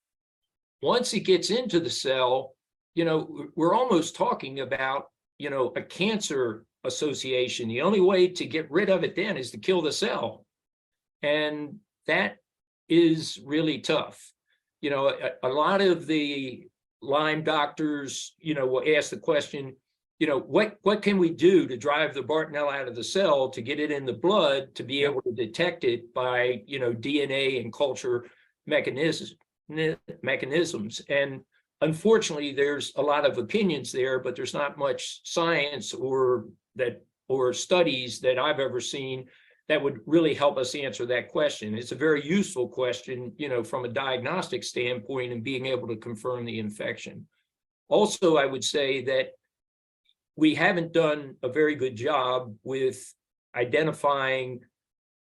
Once it gets into the cell, you know, we're almost talking about, you know, a cancer association. The only way to get rid of it then is to kill the cell. And that is really tough. You know, a lot of the Lyme doctors, you know, will ask the question, you know, what can we do to drive the Bartonella out of the cell to get it in the blood to be able to detect it by, you know, DNA and culture mechanisms. And unfortunately, there's a lot of opinions there, but there's not much science or studies that I've ever seen that would really help us answer that question. It's a very useful question, you know, from a diagnostic standpoint and being able to confirm the infection. Also, I would say that we haven't done a very good job with identifying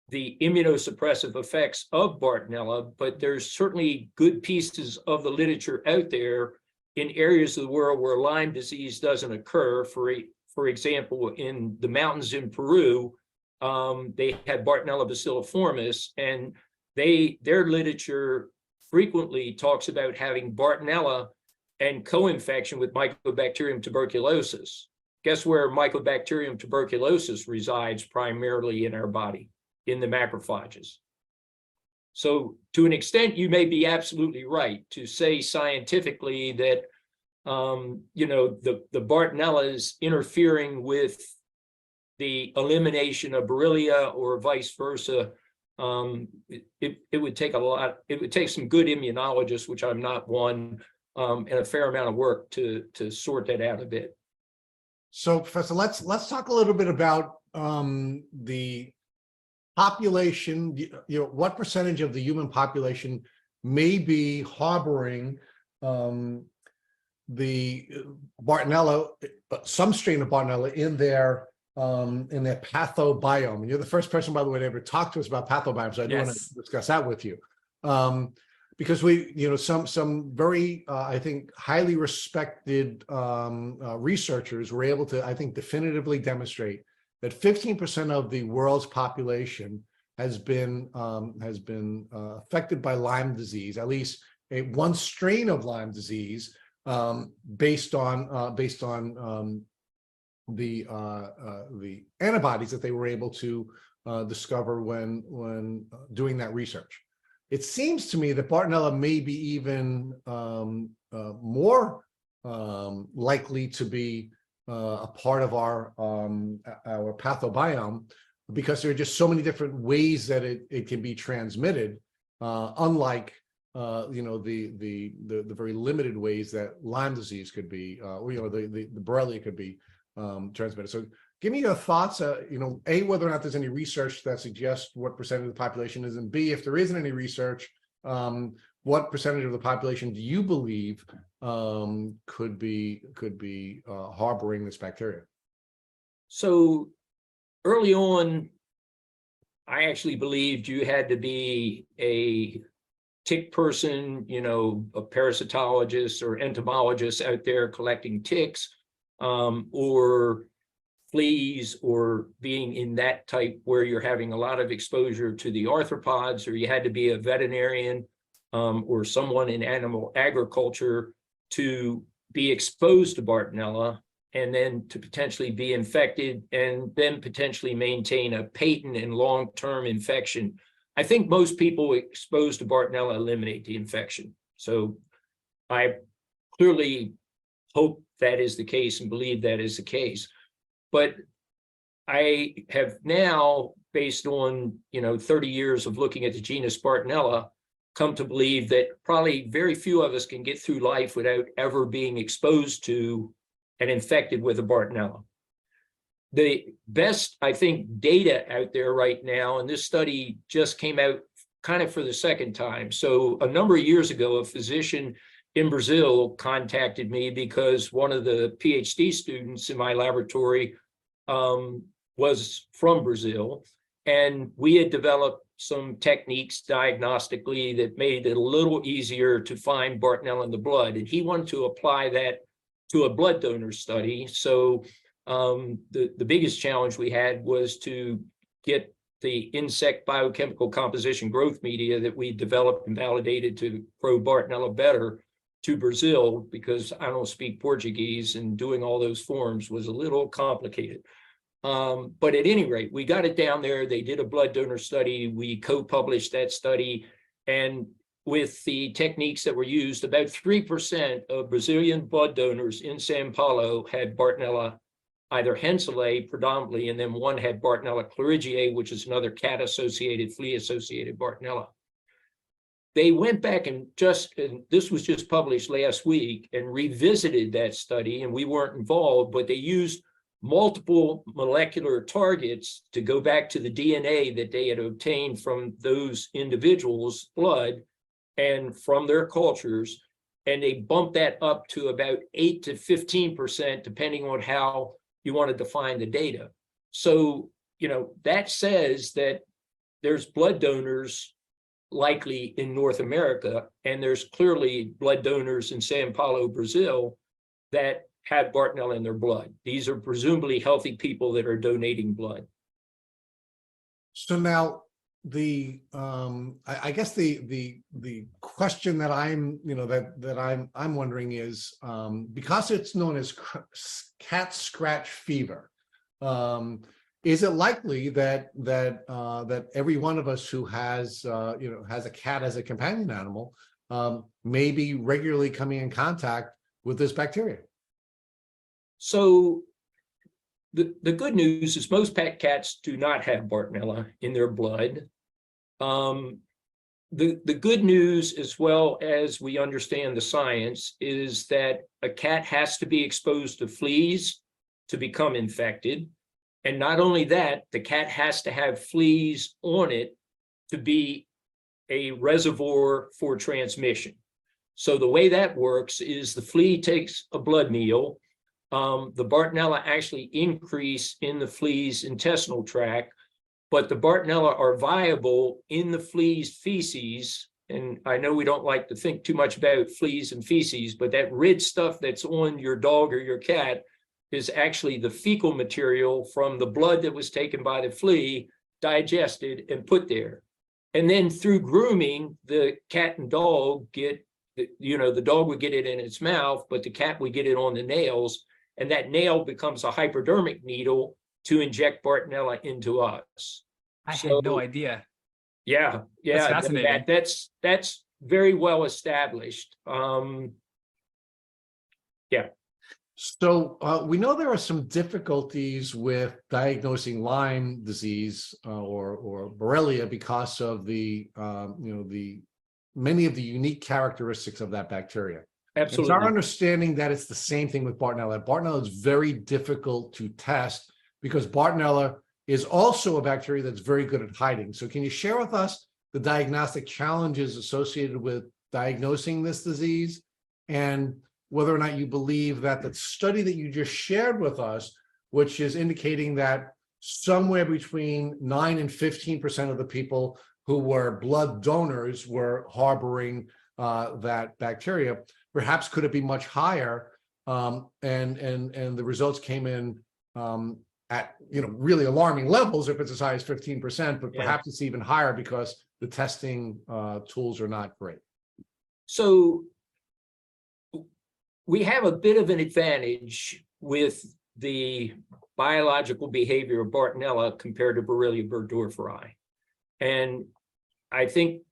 the immunosuppressive effects of Bartonella, but there's certainly good pieces of the literature out there in areas of the world where Lyme disease doesn't occur. For example, in the mountains in Peru, they had Bartonella bacilliformis, and their literature frequently talks about having Bartonella and co-infection with Mycobacterium tuberculosis. Guess where Mycobacterium tuberculosis resides primarily in our body? In the macrophages. So to an extent, you may be absolutely right to say scientifically that, the Bartonella is interfering with the elimination of Borrelia or vice versa. It would take it would take some good immunologists, which I'm not one, and a fair amount of work to sort that out a bit. So, Professor, let's talk a little bit about the population. What percentage of the human population may be harboring the Bartonella, some strain of Bartonella in their pathobiome. And you're the first person, by the way, to ever talk to us about pathobiomes. So I do want to discuss that with you. Because we, some very, I think, highly respected researchers were able to, I think, definitively demonstrate that 15% of the world's population has been affected by Lyme disease, at least one strain of Lyme disease, based on the antibodies that they were able to discover when doing that research. It seems to me that Bartonella may be even more likely to be a part of our pathobiome, because there are just so many different ways that it can be transmitted, unlike the very limited ways that Lyme disease could be, or the Borrelia could be transmitted. So give me your thoughts, A, whether or not there's any research that suggests what percentage of the population is, and B, if there isn't any research, what percentage of the population do you believe could be harboring this bacteria? So early on, I actually believed you had to be a tick person, a parasitologist or entomologist out there collecting ticks, or fleas, or being in that type where you're having a lot of exposure to the arthropods, or you had to be a veterinarian or someone in animal agriculture to be exposed to Bartonella, and then to potentially be infected, and then potentially maintain a patent and long-term infection. I think most people exposed to Bartonella eliminate the infection. So I clearly hope that is the case and believe that is the case. But I have now, based on 30 years of looking at the genus Bartonella, come to believe that probably very few of us can get through life without ever being exposed to and infected with a Bartonella. The best, I think, data out there right now, and this study just came out kind of for the second time. So a number of years ago, a physician in Brazil contacted me because one of the PhD students in my laboratory was from Brazil, and we had developed some techniques diagnostically that made it a little easier to find Bartonella in the blood, and he wanted to apply that to a blood donor study. So the biggest challenge we had was to get the insect biochemical composition growth media that we developed and validated to grow Bartonella better to Brazil, because I don't speak Portuguese, and doing all those forms was a little complicated. But at any rate, we got it down there. They did a blood donor study. We co-published that study. And with the techniques that were used, about 3% of Brazilian blood donors in Sao Paulo had Bartonella, either Henselae predominantly, and then one had Bartonella clarigiae, which is another cat-associated, flea-associated Bartonella. They went back and this was just published last week, and revisited that study, and we weren't involved, but they used multiple molecular targets to go back to the DNA that they had obtained from those individuals' blood and from their cultures, and they bumped that up to about 8 to 15%, depending on how you want to define the data. So, that says that there's blood donors likely in North America, and there's clearly blood donors in Sao Paulo, Brazil, that had Bartonella in their blood. These are presumably healthy people that are donating blood. So now I guess the question that I'm wondering is, because it's known as cat scratch fever, is it likely that every one of us who has has a cat as a companion animal may be regularly coming in contact with this bacteria? So the good news is most pet cats do not have Bartonella in their blood. The good news, as well as we understand the science, is that a cat has to be exposed to fleas to become infected. And not only that, the cat has to have fleas on it to be a reservoir for transmission. So the way that works is the flea takes a blood meal. The Bartonella actually increase in the flea's intestinal tract, but the Bartonella are viable in the flea's feces. And I know we don't like to think too much about fleas and feces, but that red stuff that's on your dog or your cat is actually the fecal material from the blood that was taken by the flea, digested and put there. And then through grooming, the cat and dog get, the dog would get it in its mouth, but the cat would get it on the nails. And that nail becomes a hypodermic needle to inject Bartonella into us. I had no idea. Yeah, That's fascinating. That's very well established. Yeah. So we know there are some difficulties with diagnosing Lyme disease or Borrelia because of the many of the unique characteristics of that bacteria. Absolutely. It's our understanding that it's the same thing with Bartonella. Bartonella is very difficult to test because Bartonella is also a bacteria that's very good at hiding. So can you share with us the diagnostic challenges associated with diagnosing this disease, and whether or not you believe that the study that you just shared with us, which is indicating that somewhere between 9 and 15% of the people who were blood donors were harboring that bacteria, perhaps could it be much higher? And the results came in at really alarming levels if it's as high as 15%, but perhaps it's even higher because the testing tools are not great. So we have a bit of an advantage with the biological behavior of Bartonella compared to Borrelia burgdorferi. And I think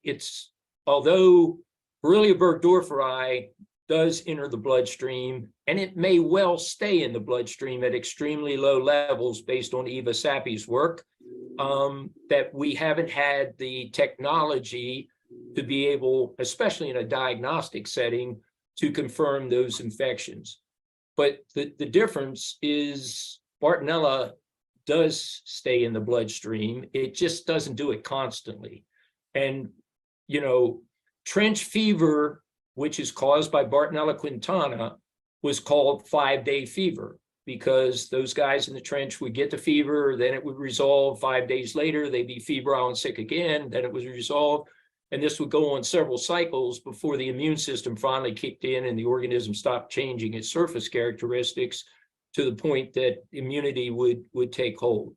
although Borrelia burgdorferi does enter the bloodstream, and it may well stay in the bloodstream at extremely low levels based on Eva Sappi's work, that we haven't had the technology to be able, especially in a diagnostic setting, to confirm those infections. But the difference is Bartonella does stay in the bloodstream. It just doesn't do it constantly. And, trench fever, which is caused by Bartonella quintana, was called 5-day fever because those guys in the trench would get the fever, then it would resolve. 5 days later, they'd be febrile and sick again, then it was resolved. And this would go on several cycles before the immune system finally kicked in and the organism stopped changing its surface characteristics to the point that immunity would take hold.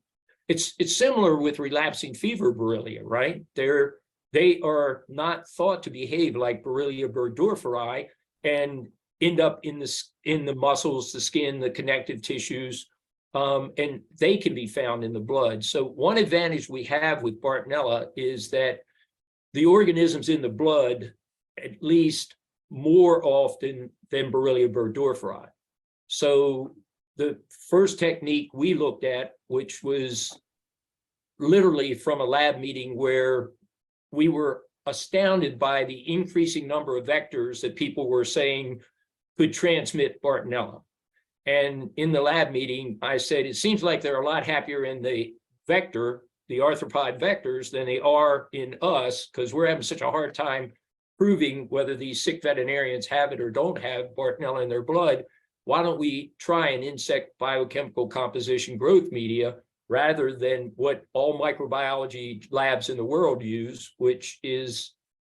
It's similar with relapsing fever Borrelia, right? They are not thought to behave like Borrelia burgdorferi and end up in the muscles, the skin, the connective tissues, and they can be found in the blood. So one advantage we have with Bartonella is that the organism's in the blood at least more often than Borrelia burgdorferi. So the first technique we looked at, which was literally from a lab meeting where we were astounded by the increasing number of vectors that people were saying could transmit Bartonella. And in the lab meeting, I said, it seems like they're a lot happier in the vector, the arthropod vectors, than they are in us, because we're having such a hard time proving whether these sick veterinarians have it or don't have Bartonella in their blood. Why don't we try an insect biochemical composition growth media rather than what all microbiology labs in the world use, which is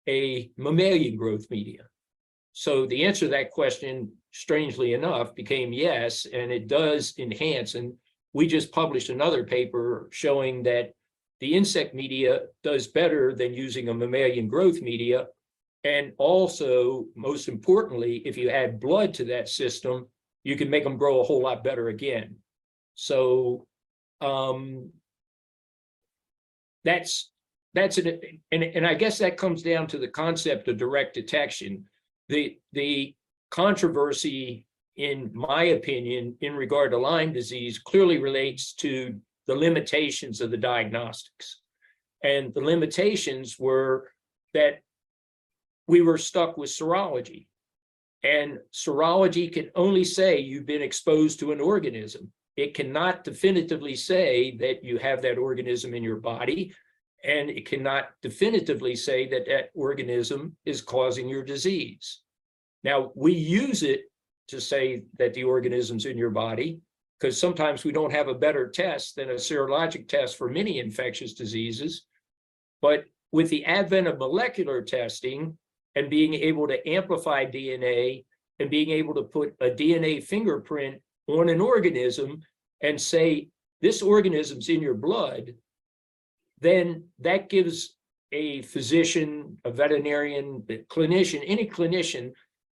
a mammalian growth media? So the answer to that question, strangely enough, became yes, and it does enhance. And we just published another paper showing that the insect media does better than using a mammalian growth media. And also, most importantly, if you add blood to that system, you can make them grow a whole lot better again. So that's and I guess that comes down to the concept of direct detection. The controversy, in my opinion, in regard to Lyme disease clearly relates to the limitations of the diagnostics. And the limitations were that we were stuck with serology. And serology can only say you've been exposed to an organism. It cannot definitively say that you have that organism in your body, and it cannot definitively say that that organism is causing your disease. Now, we use it to say that the organism's in your body, because sometimes we don't have a better test than a serologic test for many infectious diseases. But with the advent of molecular testing and being able to amplify DNA and being able to put a DNA fingerprint on an organism and say, this organism's in your blood, then that gives a physician, a veterinarian, a clinician, any clinician,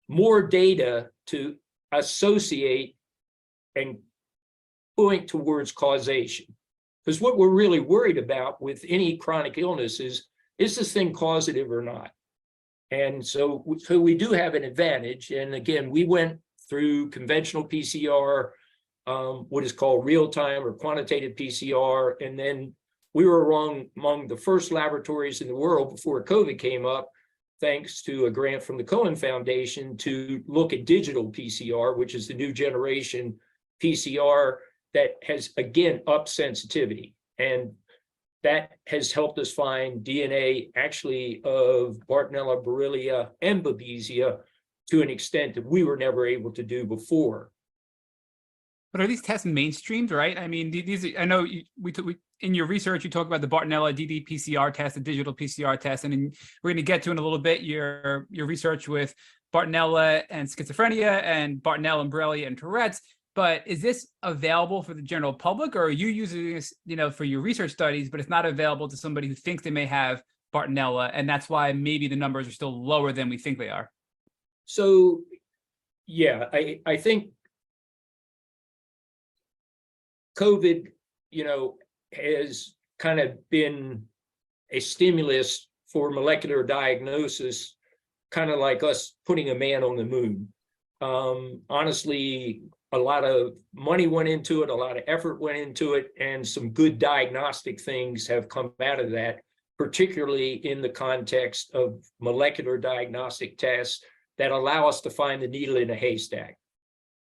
more data to associate and point towards causation. Because what we're really worried about with any chronic illness is this thing causative or not? And so we do have an advantage. And again, we went through conventional PCR, what is called real-time or quantitative PCR, and then we were among the first laboratories in the world before COVID came up, thanks to a grant from the Cohen Foundation, to look at digital PCR, which is the new generation PCR that has, again, upped sensitivity. And that has helped us find DNA actually of Bartonella, Borrelia, and Babesia to an extent that we were never able to do before. But are these tests mainstreamed, right? I mean, these, I know we in your research, you talk about the Bartonella ddPCR test, the digital PCR test, and then we're going to get to in a little bit your research with Bartonella and schizophrenia and Bartonella and Borrelia and Tourette's. But is this available for the general public, or are you using this, for your research studies, but it's not available to somebody who thinks they may have Bartonella, and that's why maybe the numbers are still lower than we think they are? So, yeah, I think COVID, has kind of been a stimulus for molecular diagnosis, kind of like us putting a man on the moon. Honestly, a lot of money went into it, a lot of effort went into it, and some good diagnostic things have come out of that, particularly in the context of molecular diagnostic tests that allow us to find the needle in a haystack.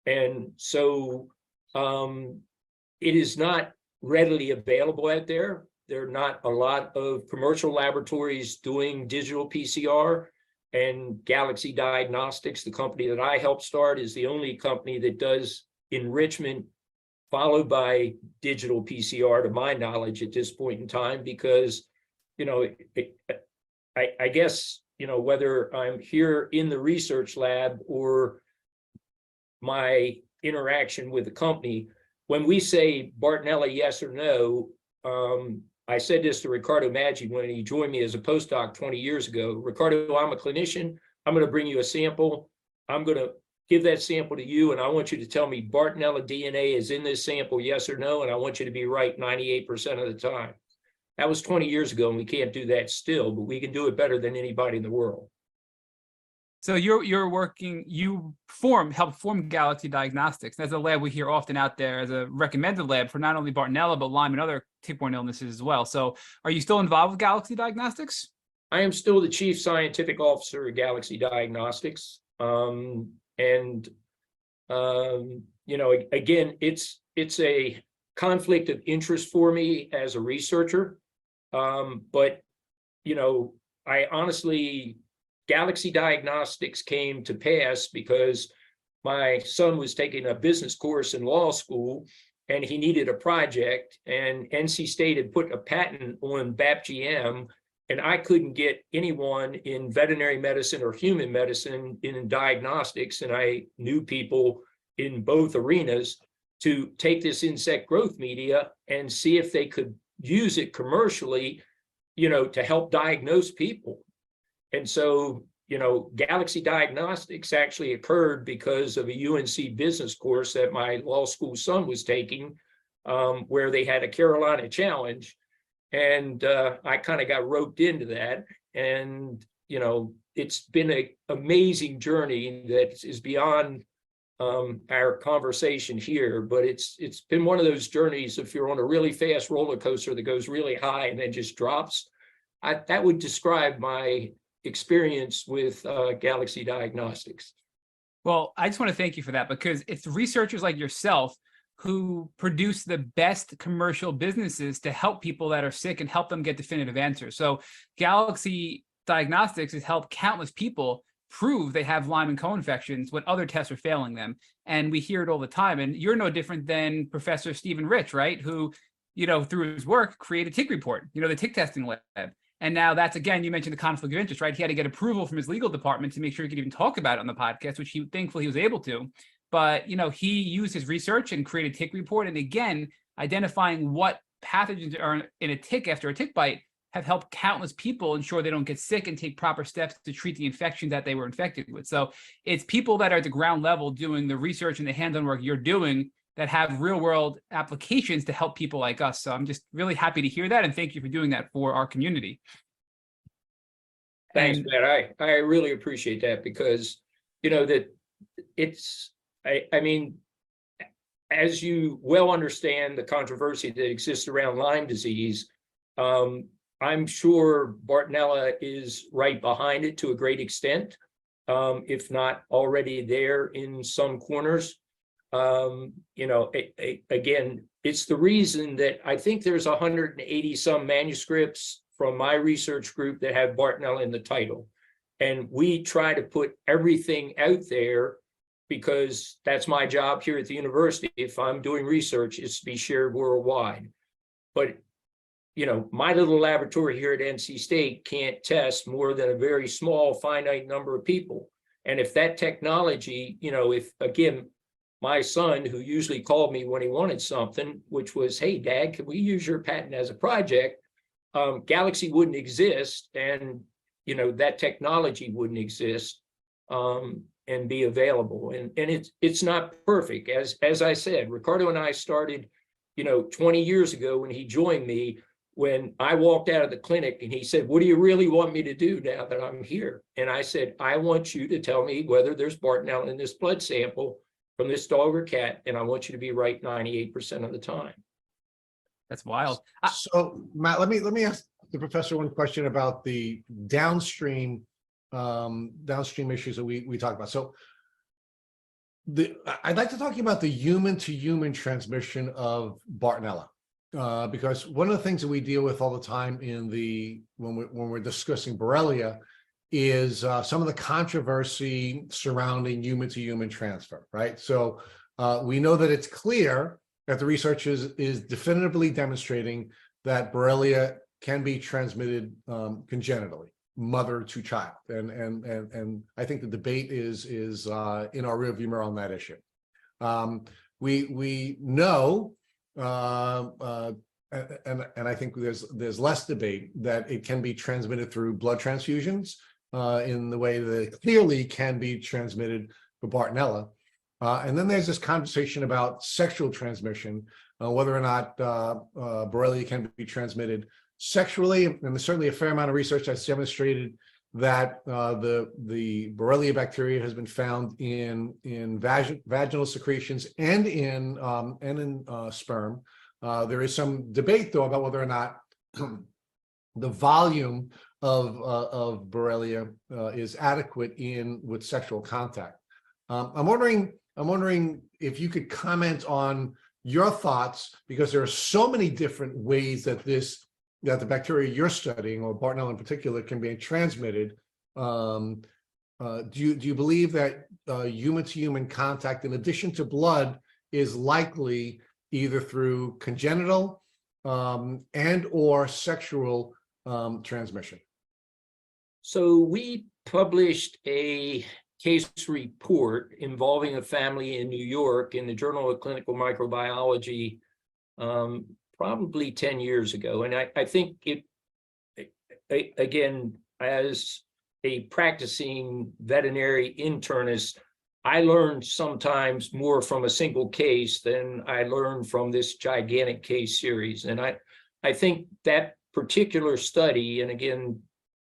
And so it is not readily available out there. There are not a lot of commercial laboratories doing digital PCR, and Galaxy Diagnostics, the company that I helped start, is the only company that does enrichment followed by digital PCR, to my knowledge, at this point in time, because, I guess, whether I'm here in the research lab or my interaction with the company, when we say Bartonella, yes or no, I said this to Ricardo Maggi when he joined me as a postdoc 20 years ago. Ricardo, I'm a clinician. I'm going to bring you a sample. I'm going to give that sample to you, and I want you to tell me Bartonella DNA is in this sample, yes or no, and I want you to be right 98% of the time. That was 20 years ago, and we can't do that still, but we can do it better than anybody in the world. So you're working, help form Galaxy Diagnostics. That's a lab we hear often out there as a recommended lab for not only Bartonella, but Lyme and other tick-borne illnesses as well. So are you still involved with Galaxy Diagnostics? I am still the chief scientific officer at Galaxy Diagnostics. Again, it's a conflict of interest for me as a researcher. But I honestly, Galaxy Diagnostics came to pass because my son was taking a business course in law school and he needed a project, and NC State had put a patent on BAPGM, and I couldn't get anyone in veterinary medicine or human medicine in diagnostics, and I knew people in both arenas, to take this insect growth media and see if they could use it commercially, to help diagnose people. And so, Galaxy Diagnostics actually occurred because of a UNC business course that my law school son was taking. where they had a Carolina challenge. And I kind of got roped into that. And, it's been an amazing journey that is beyond our conversation here, but it's been one of those journeys. If you're on a really fast roller coaster that goes really high and then just drops, that would describe my experience with Galaxy Diagnostics. Well, I just want to thank you for that, because it's researchers like yourself who produce the best commercial businesses to help people that are sick and help them get definitive answers. So Galaxy Diagnostics has helped countless people prove they have Lyme and co-infections when other tests are failing them. And we hear it all the time. And you're no different than Professor Stephen Rich, right? Who, through his work, created Tick report, the Tick testing lab. And now that's, again, you mentioned the conflict of interest, right? He had to get approval from his legal department to make sure he could even talk about it on the podcast, which thankfully he was able to. But, he used his research and created Tick report. And again, identifying what pathogens are in a tick after a tick bite have helped countless people ensure they don't get sick and take proper steps to treat the infection that they were infected with. So it's people that are at the ground level doing the research and the hands-on work you're doing that have real-world applications to help people like us. So I'm just really happy to hear that, and thank you for doing that for our community. Thanks, Matt. I really appreciate that, because, that it's, I mean, as you well understand the controversy that exists around Lyme disease, I'm sure Bartonella is right behind it to a great extent, if not already there in some corners. Again, it's the reason that I think there's 180 some manuscripts from my research group that have Bartonella in the title. And we try to put everything out there because that's my job here at the university. If I'm doing research, it's to be shared worldwide. But my little laboratory here at NC State can't test more than a very small, finite number of people. And if that technology, if, again, my son, who usually called me when he wanted something, which was, hey, Dad, can we use your patent as a project? Galaxy wouldn't exist, and, that technology wouldn't exist and be available. And it's not perfect. As I said, Ricardo and I started, 20 years ago when he joined me, when I walked out of the clinic and he said, what do you really want me to do now that I'm here? And I said, I want you to tell me whether there's Bartonella in this blood sample from this dog or cat, and I want you to be right 98% of the time. That's wild. So, Matt, let me ask the professor one question about the downstream issues that we talked about. So I'd like to talk about the human-to-human transmission of Bartonella. Because one of the things that we deal with all the time when we're discussing Borrelia is some of the controversy surrounding human-to-human transfer, right? So we know that it's clear that the research is definitively demonstrating that Borrelia can be transmitted congenitally, mother to child, and I think the debate is in our rearview mirror on that issue. We know. And I think there's less debate that it can be transmitted through blood transfusions in the way that it clearly can be transmitted for Bartonella. And then there's this conversation about sexual transmission, whether or not Borrelia can be transmitted sexually. And there's certainly a fair amount of research that's demonstrated that the Borrelia bacteria has been found in vaginal secretions and in sperm. There is some debate, though, about whether or not the volume of Borrelia is adequate with sexual contact. I'm wondering if you could comment on your thoughts, because there are so many different ways that the bacteria you're studying, or Bartonella in particular, can be transmitted. Do you believe that human-to-human contact, in addition to blood, is likely either through congenital and or sexual transmission? So we published a case report involving a family in New York in the Journal of Clinical Microbiology probably 10 years ago. And I think again, as a practicing veterinary internist, I learned sometimes more from a single case than I learned from this gigantic case series. And I think that particular study, and again,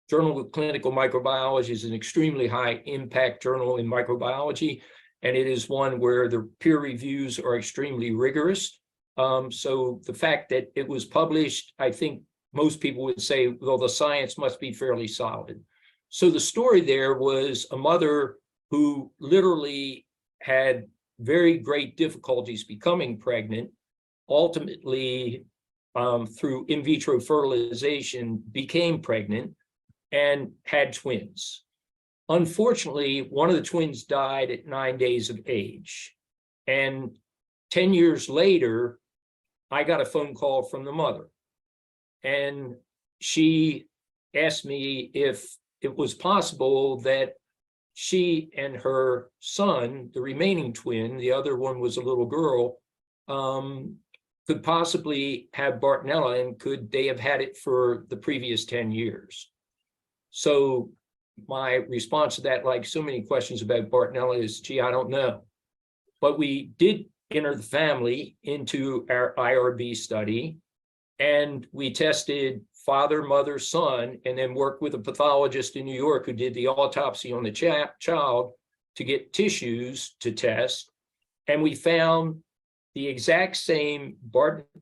Journal of Clinical Microbiology is an extremely high impact journal in microbiology, and it is one where the peer reviews are extremely rigorous. So the fact that it was published, I think most people would say, well, the science must be fairly solid. So the story there was a mother who literally had very great difficulties becoming pregnant, ultimately through in vitro fertilization became pregnant and had twins. Unfortunately, one of the twins died at 9 days of age. And 10 years later, I got a phone call from the mother. And she asked me if it was possible that she and her son, the remaining twin, the other one was a little girl, could possibly have Bartonella, and could they have had it for the previous 10 years? So my response to that, like so many questions about Bartonella, is, gee, I don't know. But we did enter the family into our IRB study, and we tested father, mother, son, and then worked with a pathologist in New York who did the autopsy on the child to get tissues to test. And we found the exact same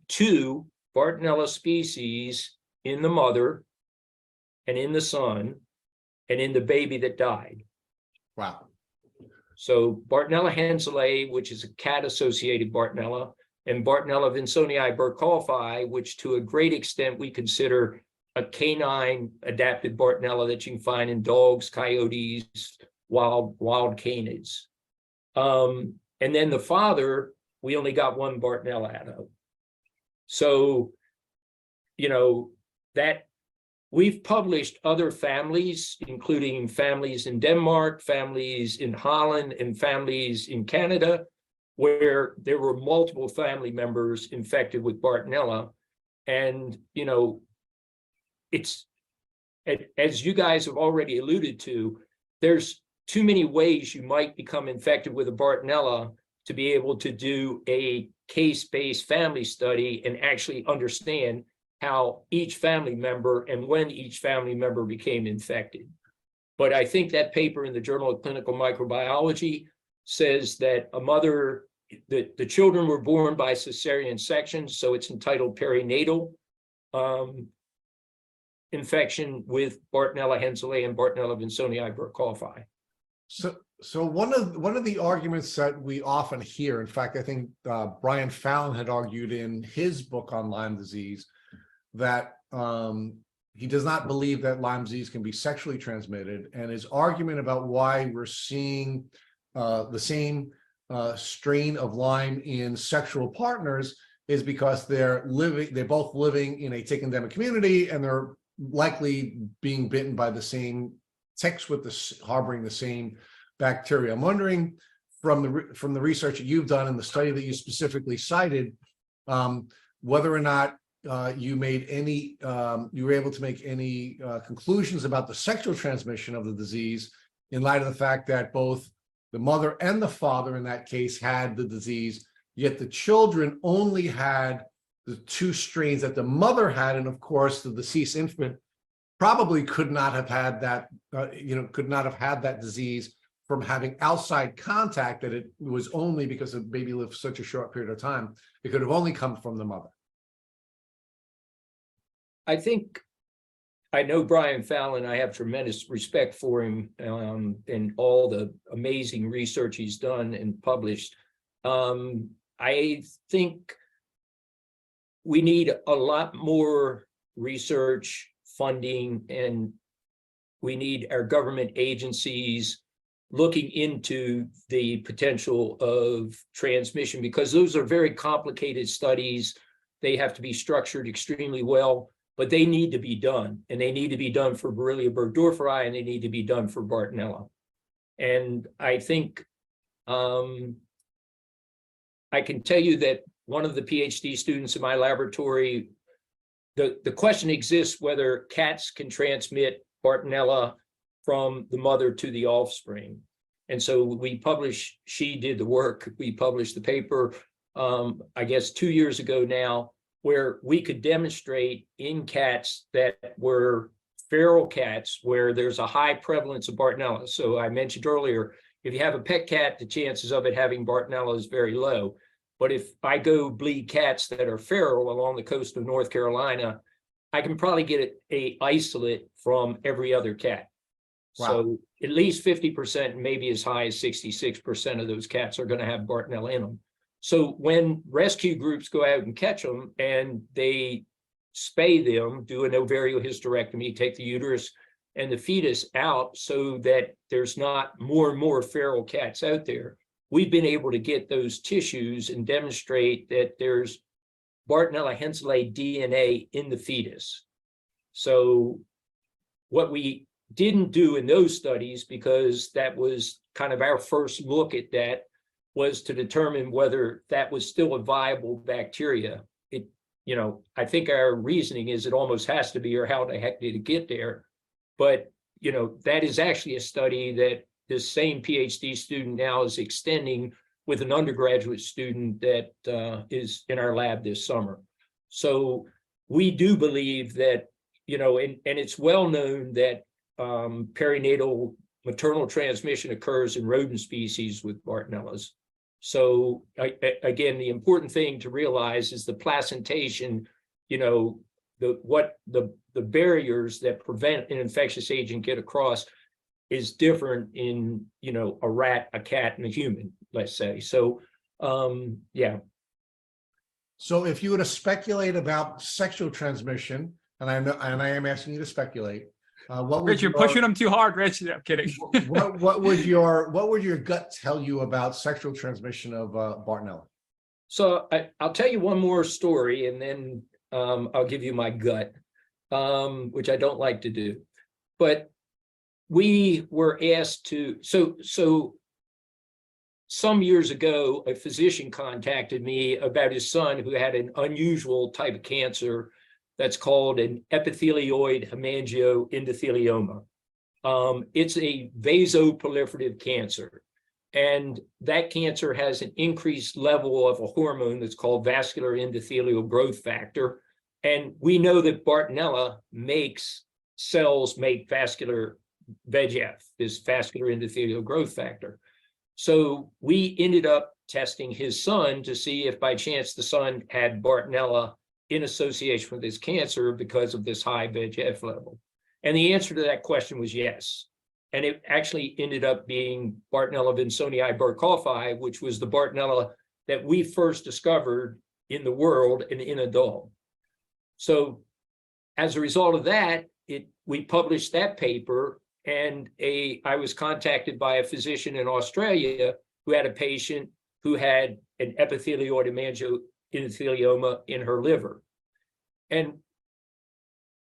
two Bartonella species in the mother and in the son and in the baby that died. Wow. So Bartonella henselae, which is a cat-associated Bartonella, and Bartonella vinsonii burkholfi, which to a great extent we consider a canine adapted Bartonella that you can find in dogs, coyotes, wild canids. And then the father, we only got one Bartonella out of. So, you know, that we've published other families, including families in Denmark, families in Holland, and families in Canada, where there were multiple family members infected with Bartonella. And, you know, it's, as you guys have already alluded to, there's too many ways you might become infected with a Bartonella to be able to do a case-based family study and actually understand how each family member and when each family member became infected. But I think that paper in the Journal of Clinical Microbiology says that a mother, the children were born by cesarean section, so it's entitled perinatal infection with Bartonella henselae and Bartonella vinsonii burkholfi. So one of the arguments that we often hear, in fact, I think Brian Fallon had argued in his book on Lyme disease, that he does not believe that Lyme disease can be sexually transmitted, and his argument about why we're seeing the same strain of Lyme in sexual partners is because they're both living in a tick endemic community, and they're likely being bitten by the same ticks harboring the same bacteria. I'm wondering, from the research that you've done and the study that you specifically cited, whether or not you made any, you were able to make any conclusions about the sexual transmission of the disease in light of the fact that both the mother and the father in that case had the disease, yet the children only had the two strains that the mother had, and of course the deceased infant probably could not have had that, could not have had that disease from having outside contact, that it was only because the baby lived such a short period of time, it could have only come from the mother. I think, I know Brian Fallon, I have tremendous respect for him and all the amazing research he's done and published. I think we need a lot more research funding, and we need our government agencies looking into the potential of transmission, because those are very complicated studies. They have to be structured extremely well, but they need to be done, and they need to be done for Borrelia burgdorferi, and they need to be done for Bartonella. And I think I can tell you that one of the PhD students in my laboratory, the question exists whether cats can transmit Bartonella from the mother to the offspring. And so we published, she did the work, we published the paper, I guess 2 years ago now, where we could demonstrate in cats that were feral cats where there's a high prevalence of Bartonella. So I mentioned earlier, if you have a pet cat, the chances of it having Bartonella is very low. But if I go bleed cats that are feral along the coast of North Carolina, I can probably get a isolate from every other cat. Wow. So at least 50%, maybe as high as 66% of those cats are going to have Bartonella in them. So when rescue groups go out and catch them and they spay them, do an ovarial hysterectomy, take the uterus and the fetus out so that there's not more and more feral cats out there, we've been able to get those tissues and demonstrate that there's Bartonella henselae DNA in the fetus. So what we didn't do in those studies, because that was kind of our first look at that, was to determine whether that was still a viable bacteria. It, you know, I think our reasoning is it almost has to be, or how the heck did it get there? But, you know, that is actually a study that this same PhD student now is extending with an undergraduate student that is in our lab this summer. So we do believe that, you know, and it's well known that perinatal maternal transmission occurs in rodent species with Bartonellas. So again, the important thing to realize is the placentation, you know, the barriers that prevent an infectious agent get across is different in, you know, a rat, a cat, and a human, let's say. So, yeah. So if you were to speculate about sexual transmission, and I am asking you to speculate, what would Rich, you're pushing them too hard, Rich. I'm kidding. what would your gut tell you about sexual transmission of Bartonella? So I'll tell you one more story, and then I'll give you my gut, which I don't like to do. But we were asked to, so some years ago, a physician contacted me about his son who had an unusual type of cancer that's called an epithelioid hemangioendothelioma. It's a vasoproliferative cancer. And that cancer has an increased level of a hormone that's called vascular endothelial growth factor. And we know that Bartonella makes cells make vascular VEGF, this vascular endothelial growth factor. So we ended up testing his son to see if by chance the son had Bartonella in association with his cancer because of this high VEGF level. And the answer to that question was yes. And it actually ended up being Bartonella vinsonii burkholfi, which was the Bartonella that we first discovered in the world and in adult. So as a result of that, we published that paper, and I was contacted by a physician in Australia who had a patient who had an epithelioid hemangioendothelioma in her liver. And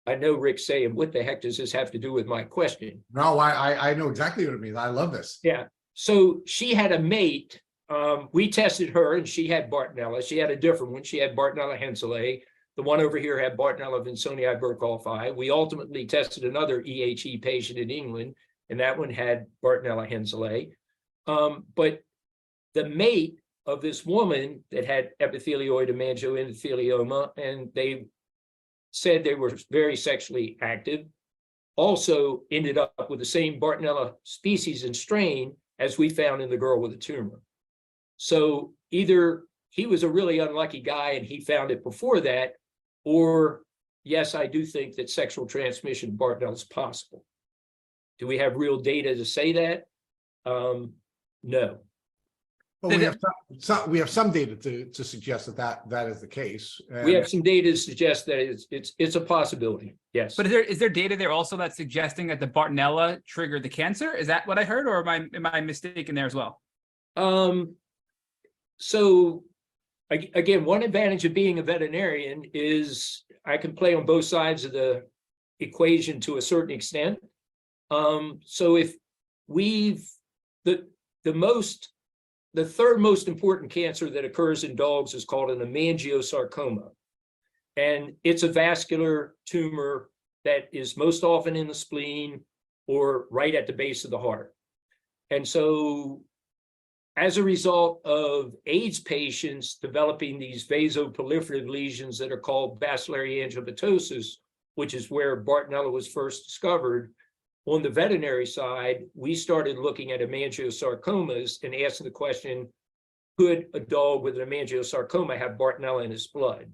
I know Rick's saying, what the heck does this have to do with my question? No, I know exactly what it means. I love this. Yeah. So she had a mate. We tested her and she had Bartonella. She had a different one. She had Bartonella henselae. The one over here had Bartonella vinsonii burkholfi. We ultimately tested another EHE patient in England, and that one had Bartonella henselae. But the mate of this woman that had epithelioid hemangioendothelioma, and they said they were very sexually active, also ended up with the same Bartonella species and strain as we found in the girl with the tumor. So either he was a really unlucky guy and he found it before that, or yes, I do think that sexual transmission of Bartonella is possible. Do we have real data to say that? No. But we have some data to suggest that is the case. We have some data to suggest that it's a possibility. Yes. But is there data there also that's suggesting that the Bartonella triggered the cancer? Is that what I heard, or am I mistaken there as well? So again, one advantage of being a veterinarian is I can play on both sides of the equation to a certain extent. So if the third most important cancer that occurs in dogs is called an hemangiosarcoma. And it's a vascular tumor that is most often in the spleen or right at the base of the heart. And so as a result of AIDS patients developing these vasoproliferative lesions that are called bacillary angiomatosis, which is where Bartonella was first discovered, on the veterinary side, we started looking at hemangiosarcomas and asking the question, could a dog with an hemangiosarcoma have Bartonella in his blood?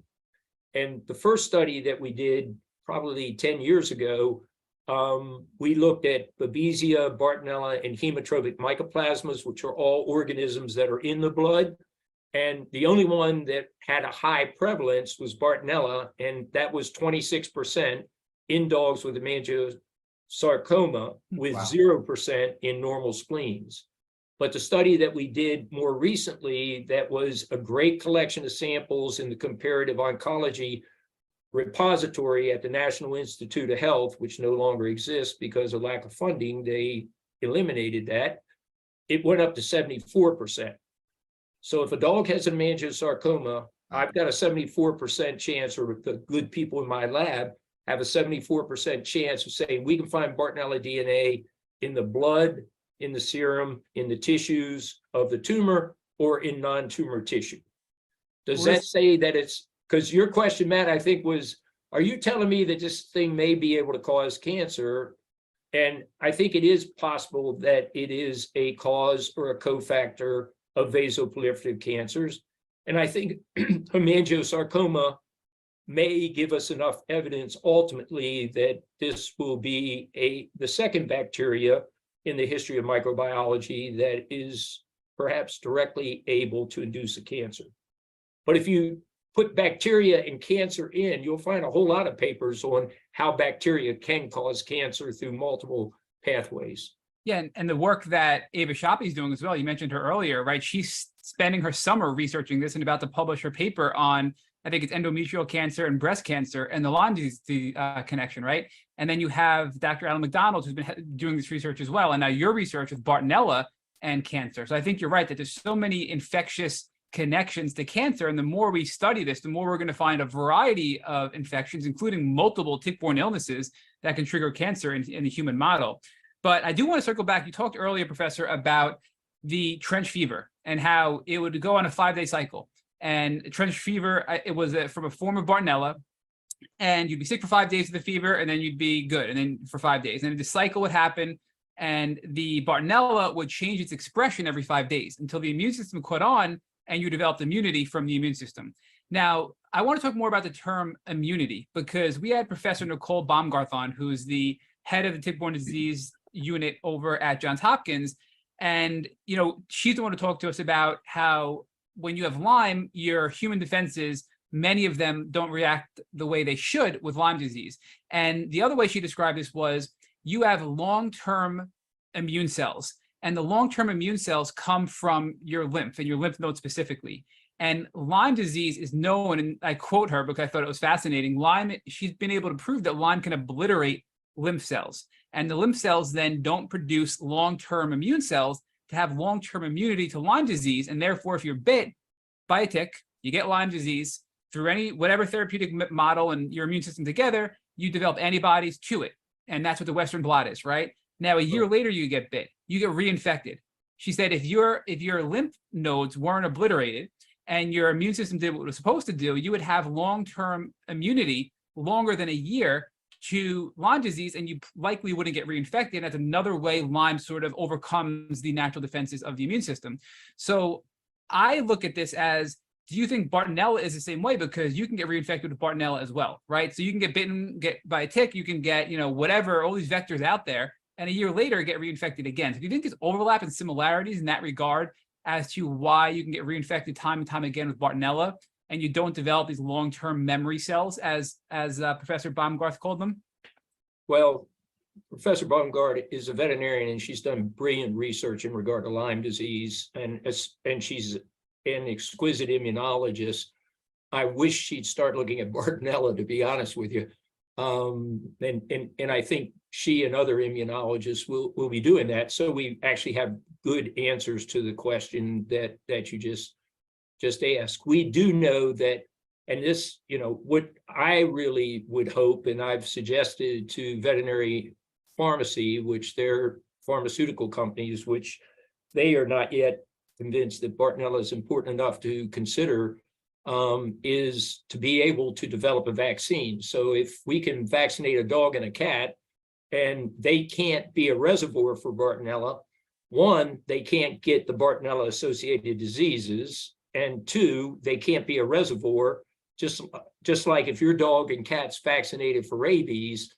And the first study that we did probably 10 years ago, we looked at Babesia, Bartonella, and hematotropic mycoplasmas, which are all organisms that are in the blood. And the only one that had a high prevalence was Bartonella, and that was 26% in dogs with hemangiosarcoma, with 0% in normal spleens. But the study that we did more recently, that was a great collection of samples in the comparative oncology repository at the National Institute of Health, which no longer exists because of lack of funding, they eliminated that. It went up to 74%. So if a dog has an hemangiosarcoma, I've got a 74% chance, or the good people in my lab have a 74% chance of saying we can find Bartonella DNA in the blood, in the serum, in the tissues of the tumor, or in non-tumor tissue. Does that say that it's, because your question, Matt, I think was, are you telling me that this thing may be able to cause cancer? And I think it is possible that it is a cause or a cofactor of vasoproliferative cancers. And I think hemangiosarcoma may give us enough evidence ultimately that this will be the second bacteria in the history of microbiology that is perhaps directly able to induce a cancer. But if you put bacteria and cancer in, you'll find a whole lot of papers on how bacteria can cause cancer through multiple pathways. Yeah, and the work that Ava Shapi is doing as well, you mentioned her earlier, right? She's spending her summer researching this and about to publish her paper on, I think it's endometrial cancer and breast cancer and the Lyme disease connection, right? And then you have Dr. Alan McDonald, who's been doing this research as well. And now your research with Bartonella and cancer. So I think you're right that there's so many infectious connections to cancer. And the more we study this, the more we're going to find a variety of infections, including multiple tick-borne illnesses that can trigger cancer in the human model. But I do want to circle back. You talked earlier, Professor, about the trench fever and how it would go on a 5-day cycle. And trench fever, it was from a form of Bartonella, and you'd be sick for 5 days of the fever, and then you'd be good, and then for 5 days. And the cycle would happen, and the Bartonella would change its expression every 5 days until the immune system caught on, and you developed immunity from the immune system. Now, I want to talk more about the term immunity, because we had Professor Nicole Baumgarth on, who's the head of the tick-borne disease unit over at Johns Hopkins. And, you know, she's the one to talk to us about how when you have Lyme, your human defenses, many of them don't react the way they should with Lyme disease. And the other way she described this was you have long-term immune cells, and the long-term immune cells come from your lymph and your lymph nodes specifically. And Lyme disease is known, and I quote her because I thought it was fascinating, Lyme, she's been able to prove that Lyme can obliterate lymph cells. And the lymph cells then don't produce long-term immune cells to have long-term immunity to Lyme disease. And therefore, if you're bit by a tick, you get Lyme disease through whatever therapeutic model and your immune system together, you develop antibodies to it. And that's what the Western blot is, right? Now, a year later, you get bit, you get reinfected. She said, if your lymph nodes weren't obliterated and your immune system did what it was supposed to do, you would have long-term immunity longer than a year to Lyme disease, and you likely wouldn't get reinfected. That's another way Lyme sort of overcomes the natural defenses of the immune system. So I look at this as, do you think Bartonella is the same way? Because you can get reinfected with Bartonella as well, right? So you can get bitten, get by a tick, you can get, whatever, all these vectors out there, and a year later get reinfected again. So do you think there's overlap and similarities in that regard as to why you can get reinfected time and time again with Bartonella, and you don't develop these long-term memory cells, as Professor Baumgarth called them? Well, Professor Baumgarth is a veterinarian, and she's done brilliant research in regard to Lyme disease, and she's an exquisite immunologist. I wish she'd start looking at Bartonella, to be honest with you. And I think she and other immunologists will be doing that. So we actually have good answers to the question that you just asked. We do know that, and this, what I really would hope, and I've suggested to veterinary pharmacy, which they're pharmaceutical companies, which they are not yet convinced that Bartonella is important enough to consider, is to be able to develop a vaccine. So if we can vaccinate a dog and a cat, and they can't be a reservoir for Bartonella, one, they can't get the Bartonella-associated diseases, and two, they can't be a reservoir. Just like if your dog and cat's vaccinated for rabies,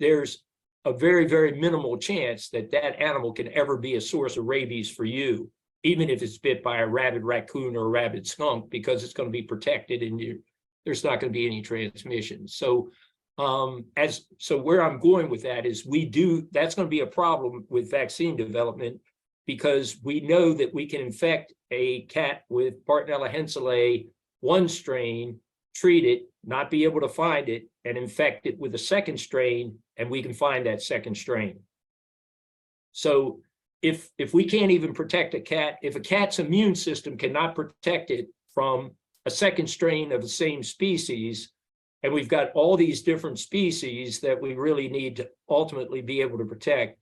there's a very, very minimal chance that that animal can ever be a source of rabies for you, even if it's bit by a rabid raccoon or a rabid skunk, because it's going to be protected and there's not going to be any transmission. So where I'm going with that is that's going to be a problem with vaccine development, because we know that we can infect a cat with Bartonella henselae, one strain, treat it, not be able to find it, and infect it with a second strain, and we can find that second strain. So if we can't even protect a cat, if a cat's immune system cannot protect it from a second strain of the same species, and we've got all these different species that we really need to ultimately be able to protect,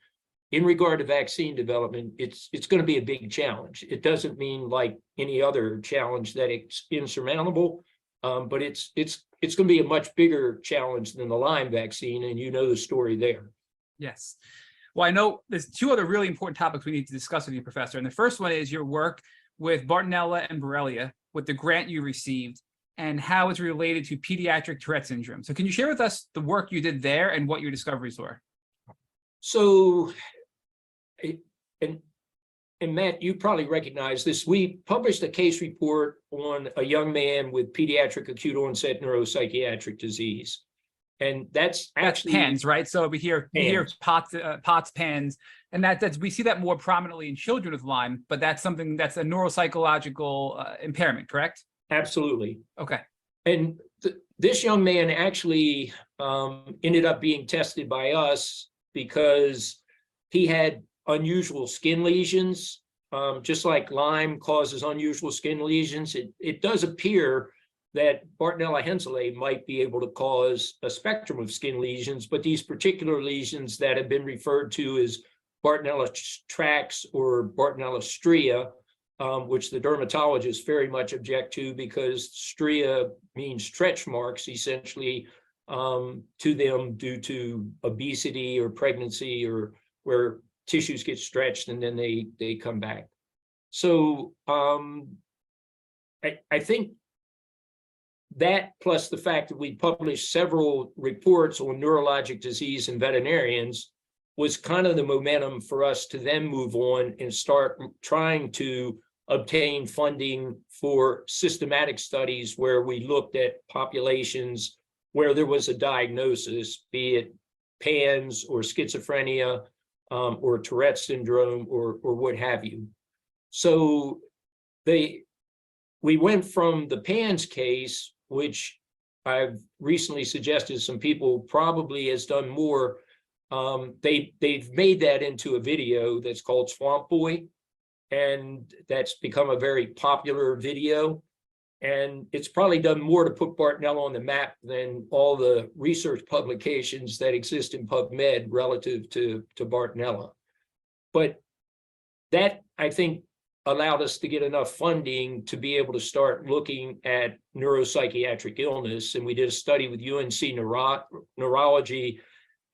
in regard to vaccine development, it's going to be a big challenge. It doesn't mean like any other challenge that it's insurmountable, but it's going to be a much bigger challenge than the Lyme vaccine, and you know the story there. Yes. Well, I know there's two other really important topics we need to discuss with you, Professor. And the first one is your work with Bartonella and Borrelia, with the grant you received, and how it's related to pediatric Tourette syndrome. So can you share with us the work you did there and what your discoveries were? So, and Matt, you probably recognize this. We published a case report on a young man with pediatric acute onset neuropsychiatric disease. And that's actually PANS, right? So we hear POTS, PANS, and that's we see that more prominently in children with Lyme, but that's something that's a neuropsychological impairment, correct? Absolutely. Okay. And this young man actually ended up being tested by us because he had unusual skin lesions. Just like Lyme causes unusual skin lesions, it does appear that Bartonella henselae might be able to cause a spectrum of skin lesions, but these particular lesions that have been referred to as Bartonella trax or Bartonella stria, which the dermatologists very much object to, because stria means stretch marks, essentially, to them due to obesity or pregnancy, or where tissues get stretched and then they come back. So I think that, plus the fact that we published several reports on neurologic disease in veterinarians, was kind of the momentum for us to then move on and start trying to obtain funding for systematic studies where we looked at populations where there was a diagnosis, be it PANS or schizophrenia or Tourette syndrome or what have you. So we went from the PANS case, which I've recently suggested some people probably has done more. They've made that into a video that's called Swamp Boy, and that's become a very popular video. And it's probably done more to put Bartonella on the map than all the research publications that exist in PubMed relative to Bartonella. But that, I think, allowed us to get enough funding to be able to start looking at neuropsychiatric illness. And we did a study with UNC Neurology,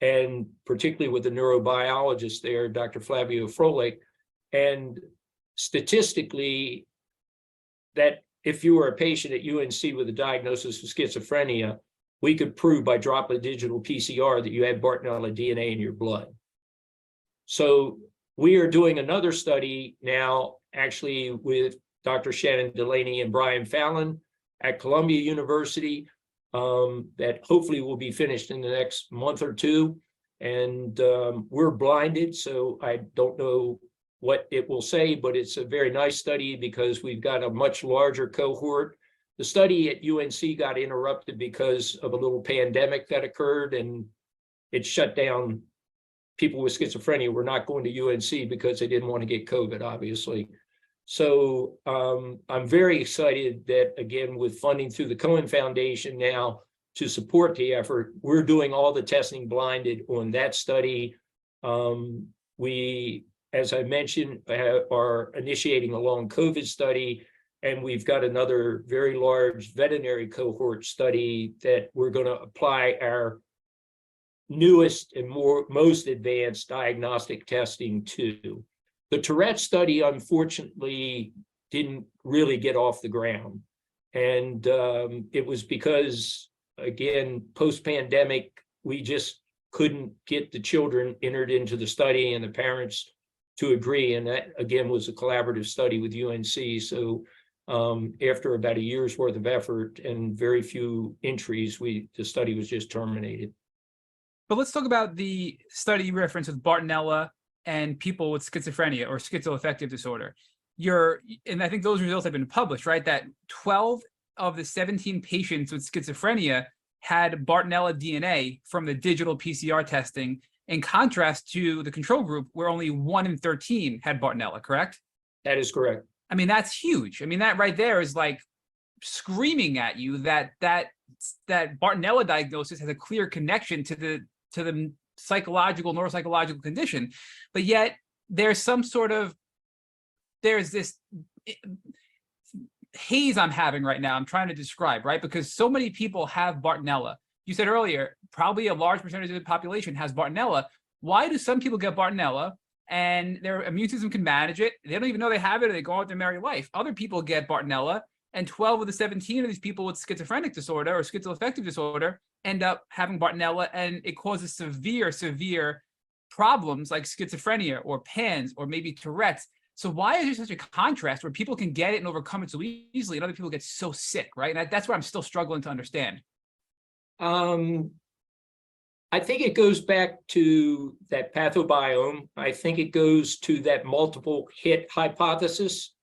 and particularly with the neurobiologist there, Dr. Flavio Froelich. And statistically, that if you were a patient at UNC with a diagnosis of schizophrenia, we could prove by dropping a digital PCR that you had Bartonella DNA in your blood. So we are doing another study now, actually with Dr. Shannon Delaney and Brian Fallon at Columbia University, that hopefully will be finished in the next month or two. And we're blinded, so I don't know what it will say, but it's a very nice study because we've got a much larger cohort. The study at UNC got interrupted because of a little pandemic that occurred, and it shut down. People with schizophrenia were not going to UNC because they didn't want to get COVID, obviously. So I'm very excited that, again, with funding through the Cohen Foundation now to support the effort, we're doing all the testing blinded on that study. We, as I mentioned, are initiating a long COVID study, and we've got another very large veterinary cohort study that we're going to apply our newest and most advanced diagnostic testing to. The Tourette study, unfortunately, didn't really get off the ground. And it was because, again, post-pandemic, we just couldn't get the children entered into the study and the parents to agree. And that, again, was a collaborative study with UNC. So after about a year's worth of effort and very few entries, the study was just terminated. But let's talk about the study you referenced with Bartonella and people with schizophrenia or schizoaffective disorder. And I think those results have been published, right? That 12 of the 17 patients with schizophrenia had Bartonella DNA from the digital PCR testing, in contrast to the control group, where only 1 in 13 had Bartonella, correct? That is correct. I mean, that's huge. I mean, that right there is like screaming at you that Bartonella diagnosis has a clear connection to the neuropsychological condition, but yet there's this haze I'm having right now. I'm trying to describe, right? Because so many people have Bartonella. You said earlier, probably a large percentage of the population has Bartonella. Why do some people get Bartonella and their immune system can manage it? They don't even know they have it, or they go on with their merry life. Other people get Bartonella, and 12 of the 17 of these people with schizophrenic disorder or schizoaffective disorder end up having Bartonella, and it causes severe problems like schizophrenia or PANS or maybe Tourette's. So why is there such a contrast where people can get it and overcome it so easily and other people get so sick, right? And that's what I'm still struggling to understand. I think it goes back to that pathobiome. I think it goes to that multiple hit hypothesis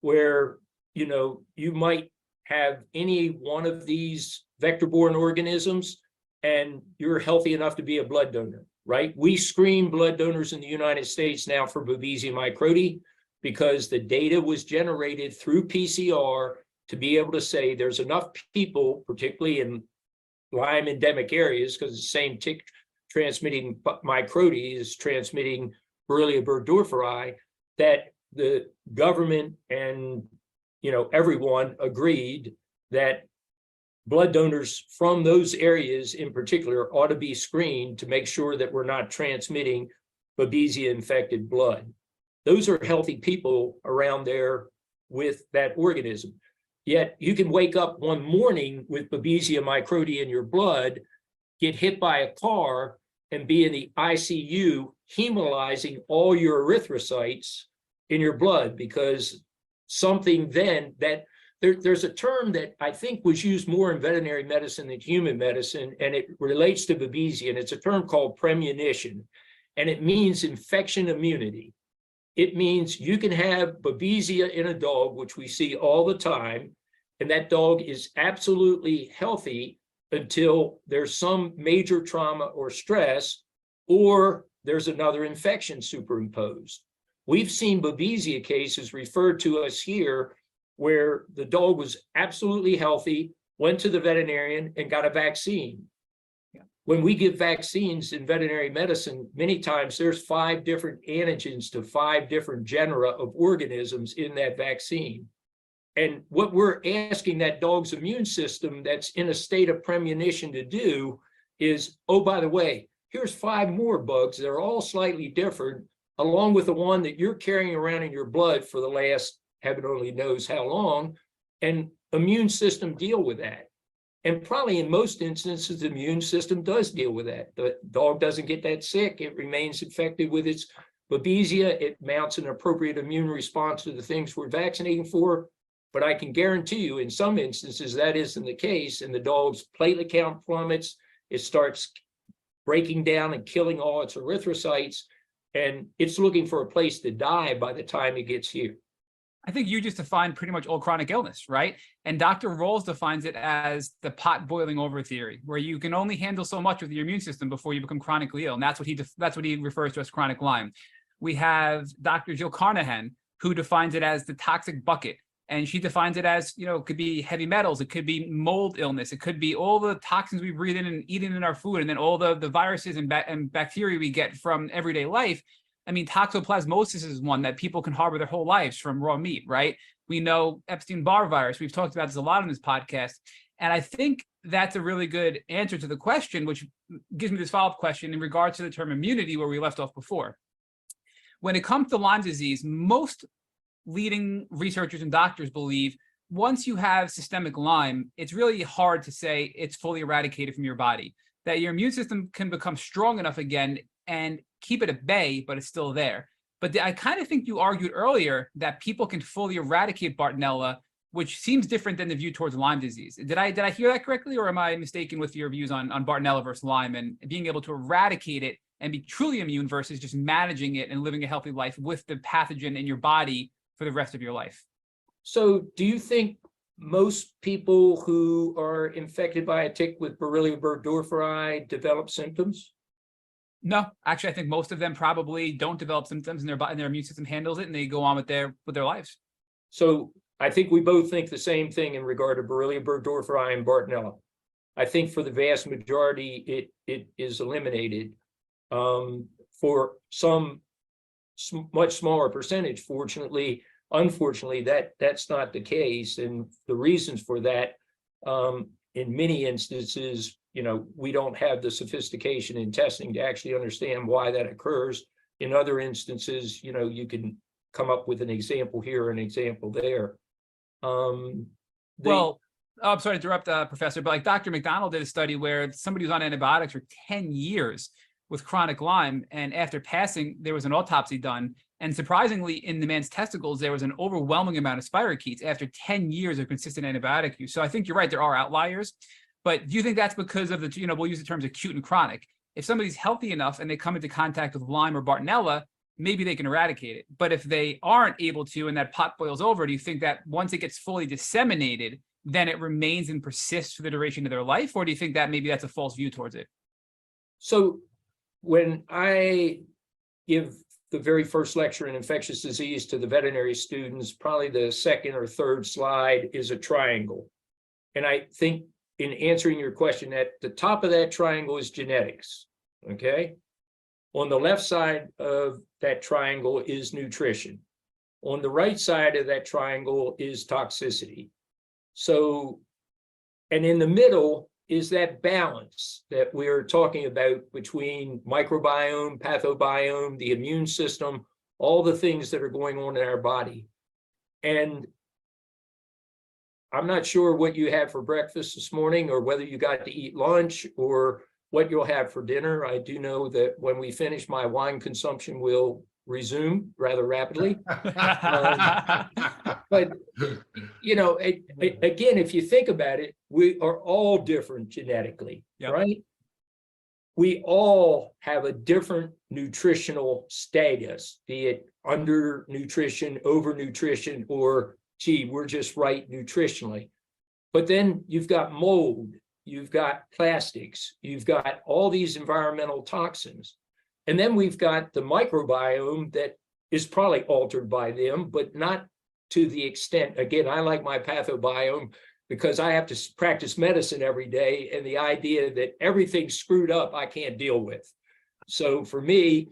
where, you might have any one of these vector-borne organisms and you're healthy enough to be a blood donor, right? We screen blood donors in the United States now for Babesia microti because the data was generated through PCR to be able to say there's enough people, particularly in Lyme endemic areas, because the same tick-transmitting microti is transmitting Borrelia burgdorferi, that the government and everyone agreed that blood donors from those areas in particular ought to be screened to make sure that we're not transmitting Babesia infected blood. Those are healthy people around there with that organism. Yet you can wake up one morning with Babesia microti in your blood, get hit by a car, and be in the ICU hemolyzing all your erythrocytes in your blood because something then that there's a term that I think was used more in veterinary medicine than human medicine, and it relates to Babesia, and it's a term called premonition, and it means infection immunity. It means you can have Babesia in a dog, which we see all the time, and that dog is absolutely healthy until there's some major trauma or stress, or there's another infection superimposed. We've seen Babesia cases referred to us here where the dog was absolutely healthy, went to the veterinarian and got a vaccine. When we give vaccines in veterinary medicine, many times there's 5 different antigens to 5 different genera of organisms in that vaccine. And what we're asking that dog's immune system that's in a state of premonition to do is, oh, by the way, here's 5 more bugs. They're all slightly different, along with the one that you're carrying around in your blood for the last heaven only knows how long, and immune system deal with that. And probably in most instances, the immune system does deal with that. The dog doesn't get that sick. It remains infected with its Babesia. It mounts an appropriate immune response to the things we're vaccinating for. But I can guarantee you in some instances that isn't the case, and the dog's platelet count plummets. It starts breaking down and killing all its erythrocytes, and it's looking for a place to die by the time it gets here. I think you just defined pretty much all chronic illness, right? And Dr. Rolls defines it as the pot boiling over theory, where you can only handle so much with your immune system before you become chronically ill. And that's what he refers to as chronic Lyme. We have Dr. Jill Carnahan, who defines it as the toxic bucket. And she defines it as, it could be heavy metals, it could be mold illness, it could be all the toxins we breathe in and eat in our food, and then all the viruses and bacteria we get from everyday life. I mean, toxoplasmosis is one that people can harbor their whole lives from raw meat, right? We know Epstein-Barr virus. We've talked about this a lot on this podcast. And I think that's a really good answer to the question, which gives me this follow-up question in regards to the term immunity, where we left off before. When it comes to Lyme disease, most leading researchers and doctors believe once you have systemic Lyme, it's really hard to say it's fully eradicated from your body, that your immune system can become strong enough again and keep it at bay, but it's still there. But I kind of think you argued earlier that people can fully eradicate Bartonella, which seems different than the view towards Lyme disease. Did I hear that correctly, or am I mistaken with your views on Bartonella versus Lyme and being able to eradicate it and be truly immune versus just managing it and living a healthy life with the pathogen in your body for the rest of your life? So do you think most people who are infected by a tick with Borrelia burgdorferi develop symptoms? No, actually, I think most of them probably don't develop symptoms, and their immune system handles it, and they go on with their lives. So I think we both think the same thing in regard to Borrelia burgdorferi and Bartonella. I think for the vast majority, it is eliminated. For some much smaller percentage, fortunately, unfortunately, that's not the case. And the reasons for that, in many instances, we don't have the sophistication in testing to actually understand why that occurs. In other instances, you can come up with an example here, an example there. Well, I'm sorry to interrupt, Professor, but like Dr. McDonald did a study where somebody was on antibiotics for 10 years with chronic Lyme, and after passing, there was an autopsy done. And surprisingly, in the man's testicles, there was an overwhelming amount of spirochetes after 10 years of consistent antibiotic use. So I think you're right, there are outliers. But do you think that's because of the, we'll use the terms acute and chronic. If somebody's healthy enough and they come into contact with Lyme or Bartonella, maybe they can eradicate it. But if they aren't able to and that pot boils over, do you think that once it gets fully disseminated, then it remains and persists for the duration of their life? Or do you think that maybe that's a false view towards it? So when I give the very first lecture in infectious disease to the veterinary students, probably the second or third slide is a triangle. And I think in answering your question, at the top of that triangle is genetics, okay? On the left side of that triangle is nutrition. On the right side of that triangle is toxicity. So, and in the middle is that balance that we're talking about between microbiome, pathobiome, the immune system, all the things that are going on in our body. And I'm not sure what you had for breakfast this morning, or whether you got to eat lunch, or what you'll have for dinner. I do know that when we finish, my wine consumption will resume rather rapidly. But, again, if you think about it, we are all different genetically, yep. Right? We all have a different nutritional status, be it undernutrition, overnutrition, or gee, we're just right nutritionally. But then you've got mold, you've got plastics, you've got all these environmental toxins. And then we've got the microbiome that is probably altered by them, but not to the extent. Again, I like my pathobiome because I have to practice medicine every day, and the idea that everything's screwed up, I can't deal with. So for me,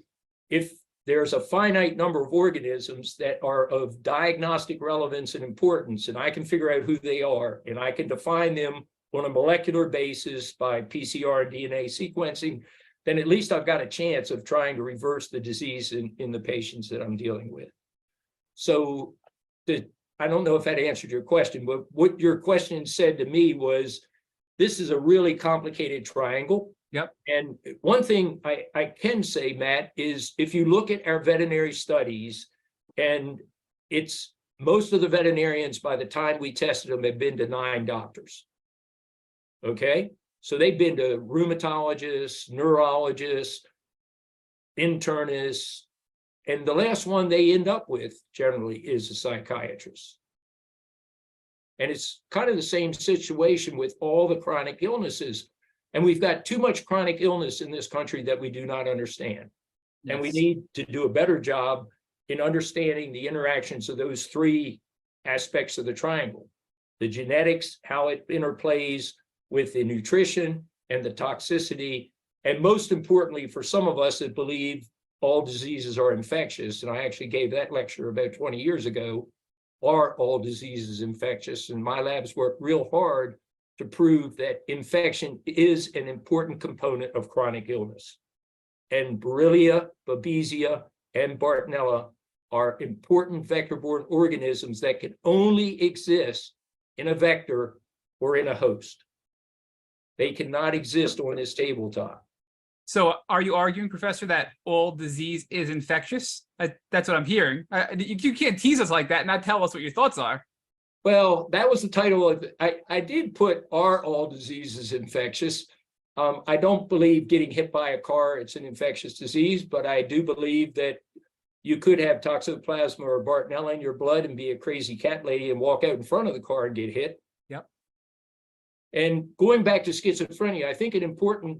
if there's a finite number of organisms that are of diagnostic relevance and importance, and I can figure out who they are, and I can define them on a molecular basis by PCR and DNA sequencing, then at least I've got a chance of trying to reverse the disease in the patients that I'm dealing with. So I don't know if that answered your question, but what your question said to me was, this is a really complicated triangle. Yep. And one thing I can say, Matt, is if you look at our veterinary studies, and it's most of the veterinarians, by the time we tested them, have been to 9 doctors. Okay. So they've been to rheumatologists, neurologists, internists, and the last one they end up with generally is a psychiatrist. And it's kind of the same situation with all the chronic illnesses. And we've got too much chronic illness in this country that we do not understand. Yes. And we need to do a better job in understanding the interactions of those 3 aspects of the triangle: the genetics, how it interplays with the nutrition and the toxicity, and most importantly, for some of us that believe all diseases are infectious, and I actually gave that lecture about 20 years ago, are all diseases infectious? And my labs worked real hard to prove that infection is an important component of chronic illness. And Borrelia, Babesia, and Bartonella are important vector-borne organisms that can only exist in a vector or in a host. They cannot exist on this tabletop. So are you arguing, Professor, that all disease is infectious? That's what I'm hearing. You can't tease us like that and not tell us what your thoughts are. Well, that was the title of it. I did put, are all diseases infectious? I don't believe getting hit by a car, it's an infectious disease, but I do believe that you could have toxoplasma or Bartonella in your blood and be a crazy cat lady and walk out in front of the car and get hit. Yep. And going back to schizophrenia, I think an important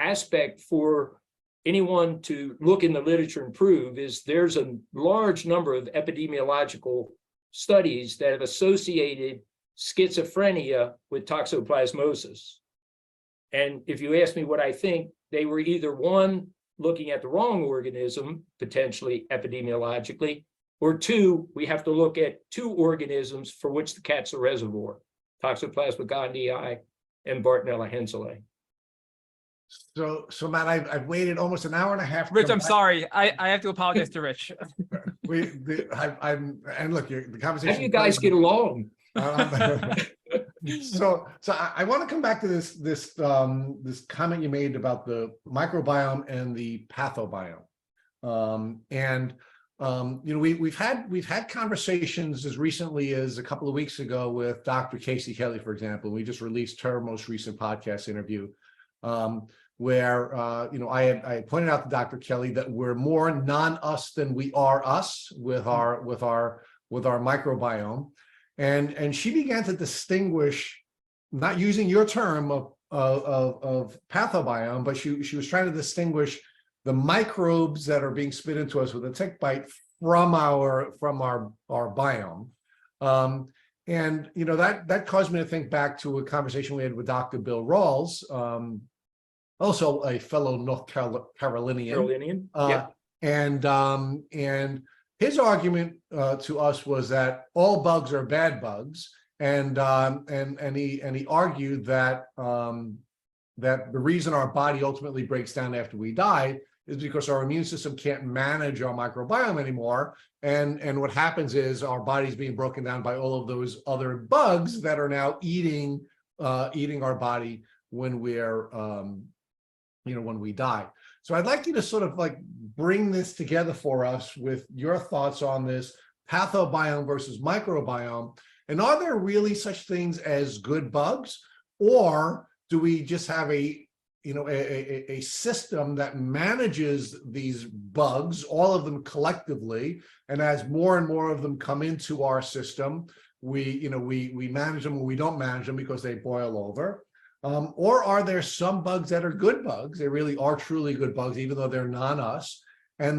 aspect for anyone to look in the literature and prove is there's a large number of epidemiological studies that have associated schizophrenia with toxoplasmosis. And if you ask me what I think, they were either one, looking at the wrong organism, potentially epidemiologically, or two, we have to look at two organisms for which the cat's a reservoir, Toxoplasma gondii and Bartonella henselae. So Matt, I've waited almost an hour and a half. Rich, I'm sorry. I have to apologize to Rich. And look, the conversation. How do you guys get along? So I want to come back to this comment you made about the microbiome and the pathobiome. We've had conversations as recently as a couple of weeks ago with Dr. Casey Kelly, for example. We just released her most recent podcast interview, where I had pointed out to Dr. Kelly that we're more non-us than we are us with our microbiome, and she began to distinguish, not using your term of pathobiome, but she was trying to distinguish the microbes that are being spit into us with a tick bite from our biome. And that caused me to think back to a conversation we had with Dr. Bill Rawls, also a fellow North Carolinian. And his argument to us was that all bugs are bad bugs, and he argued that that the reason our body ultimately breaks down after we die is because our immune system can't manage our microbiome anymore. And what happens is our body's being broken down by all of those other bugs that are now eating our body when we're when we die. So I'd like you to sort of like bring this together for us with your thoughts on this pathobiome versus microbiome. And are there really such things as good bugs, or do we just have a system that manages these bugs, all of them collectively, and as more and more of them come into our system, we manage them, or we don't manage them because they boil over? Or are there some bugs that are good bugs? They really are truly good bugs, even though they're non-us. And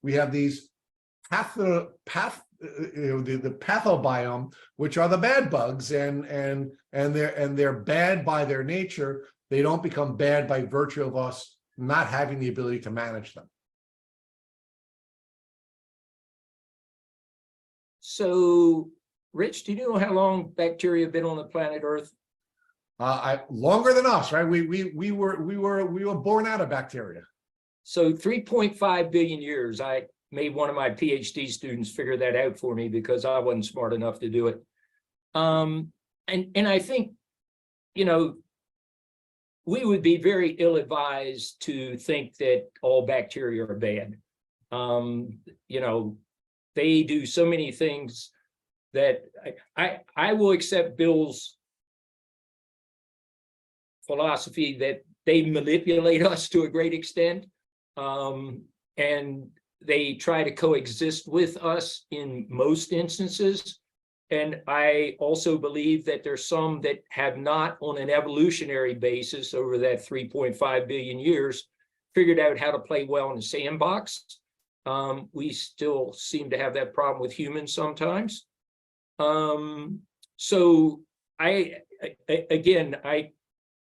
we have these the pathobiome, which are the bad bugs, and they're bad by their nature. They don't become bad by virtue of us not having the ability to manage them. So, Rich, do you know how long bacteria have been on the planet Earth? Longer than us, right? We were born out of bacteria. So 3.5 billion years. I made one of my PhD students figure that out for me because I wasn't smart enough to do it. And I think, we would be very ill-advised to think that all bacteria are bad. They do so many things that I will accept Bill's philosophy that they manipulate us to a great extent, and they try to coexist with us in most instances. And I also believe that there's some that have not, on an evolutionary basis over that 3.5 billion years, figured out how to play well in the sandbox. We still seem to have that problem with humans sometimes. So I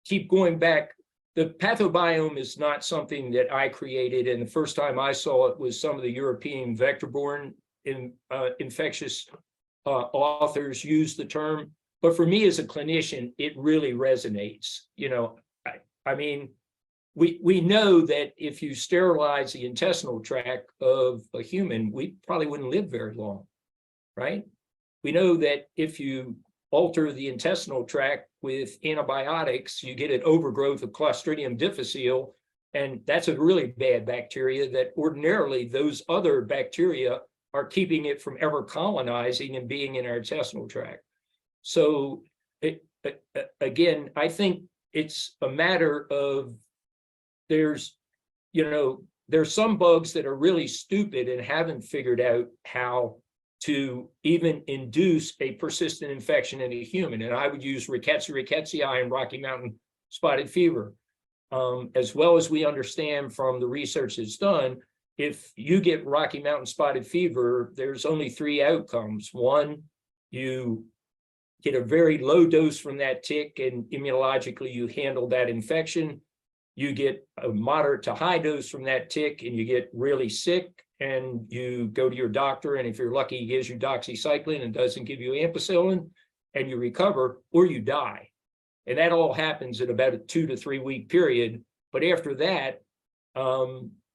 keep going back the pathobiome is not something that I created, and the first time I saw it was some of the European vector-borne infectious authors used the term. But for me as a clinician, it really resonates. You know, I mean, we know that if you sterilize the intestinal tract of a human, we probably wouldn't live very long, right? We know that if you alter the intestinal tract with antibiotics, you get an overgrowth of Clostridium difficile, and that's a really bad bacteria that ordinarily those other bacteria are keeping it from ever colonizing and being in our intestinal tract. So again, I think it's a matter of there's some bugs that are really stupid and haven't figured out how to even induce a persistent infection in a human. And I would use rickettsia and Rocky Mountain spotted fever. As well as we understand from the research that's done, if you get Rocky Mountain spotted fever, there's only 3 outcomes. One, you get a very low dose from that tick and immunologically you handle that infection. You get a moderate to high dose from that tick and you get really sick and you go to your doctor, and if you're lucky, he gives you doxycycline and doesn't give you ampicillin, and you recover, or you die. And that all happens in about a 2 to 3 week period. But after that,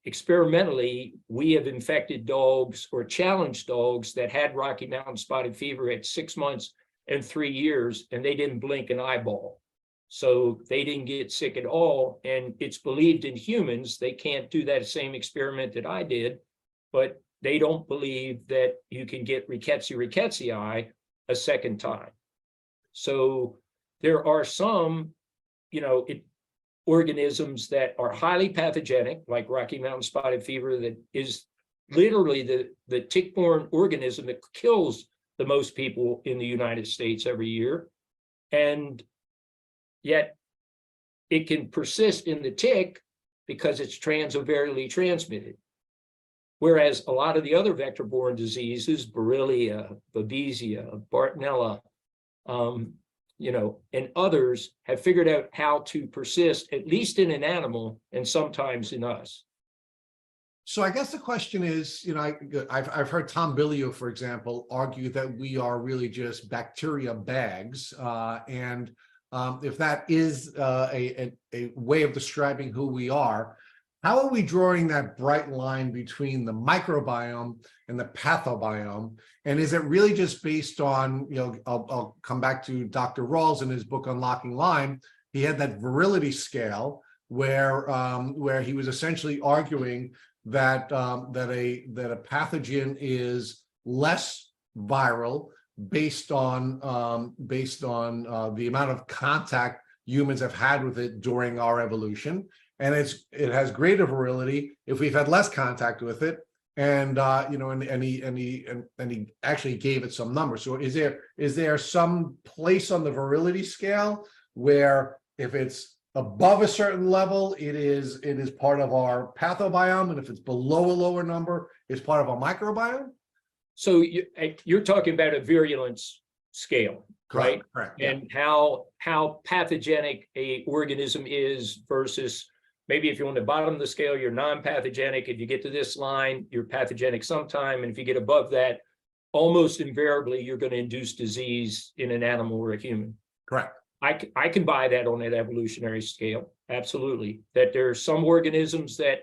experimentally, we have infected dogs or challenged dogs that had Rocky Mountain spotted fever at 6 months and 3 years, and they didn't blink an eyeball. So they didn't get sick at all. And it's believed in humans, they can't do that same experiment that I did, but they don't believe that you can get rickettsia a second time. So there are some, organisms that are highly pathogenic, like Rocky Mountain spotted fever, that is literally the tick-borne organism that kills the most people in the United States every year. And yet it can persist in the tick because it's transovarially transmitted. Whereas a lot of the other vector-borne diseases, Borrelia, Babesia, Bartonella, and others have figured out how to persist, at least in an animal and sometimes in us. So I guess the question is, I've heard Tom Bilyeu, for example, argue that we are really just bacteria bags. And if that is a way of describing who we are, how are we drawing that bright line between the microbiome and the pathobiome? And is it really just based on, I'll come back to Dr. Rawls in his book, Unlocking Lyme. He had that virility scale where he was essentially arguing that a pathogen is less viral based on the amount of contact humans have had with it during our evolution. And it has greater virility if we've had less contact with it, and he actually gave it some numbers. So is there some place on the virility scale where if it's above a certain level, it is part of our pathobiome, and if it's below a lower number, it's part of our microbiome? So you're talking about a virulence scale, right? Correct. And how pathogenic a organism is versus. Maybe if you're on the bottom of the scale, you're non-pathogenic. If you get to this line, you're pathogenic sometime. And if you get above that, almost invariably, you're going to induce disease in an animal or a human. Correct. I can buy that on that evolutionary scale. Absolutely. That there are some organisms that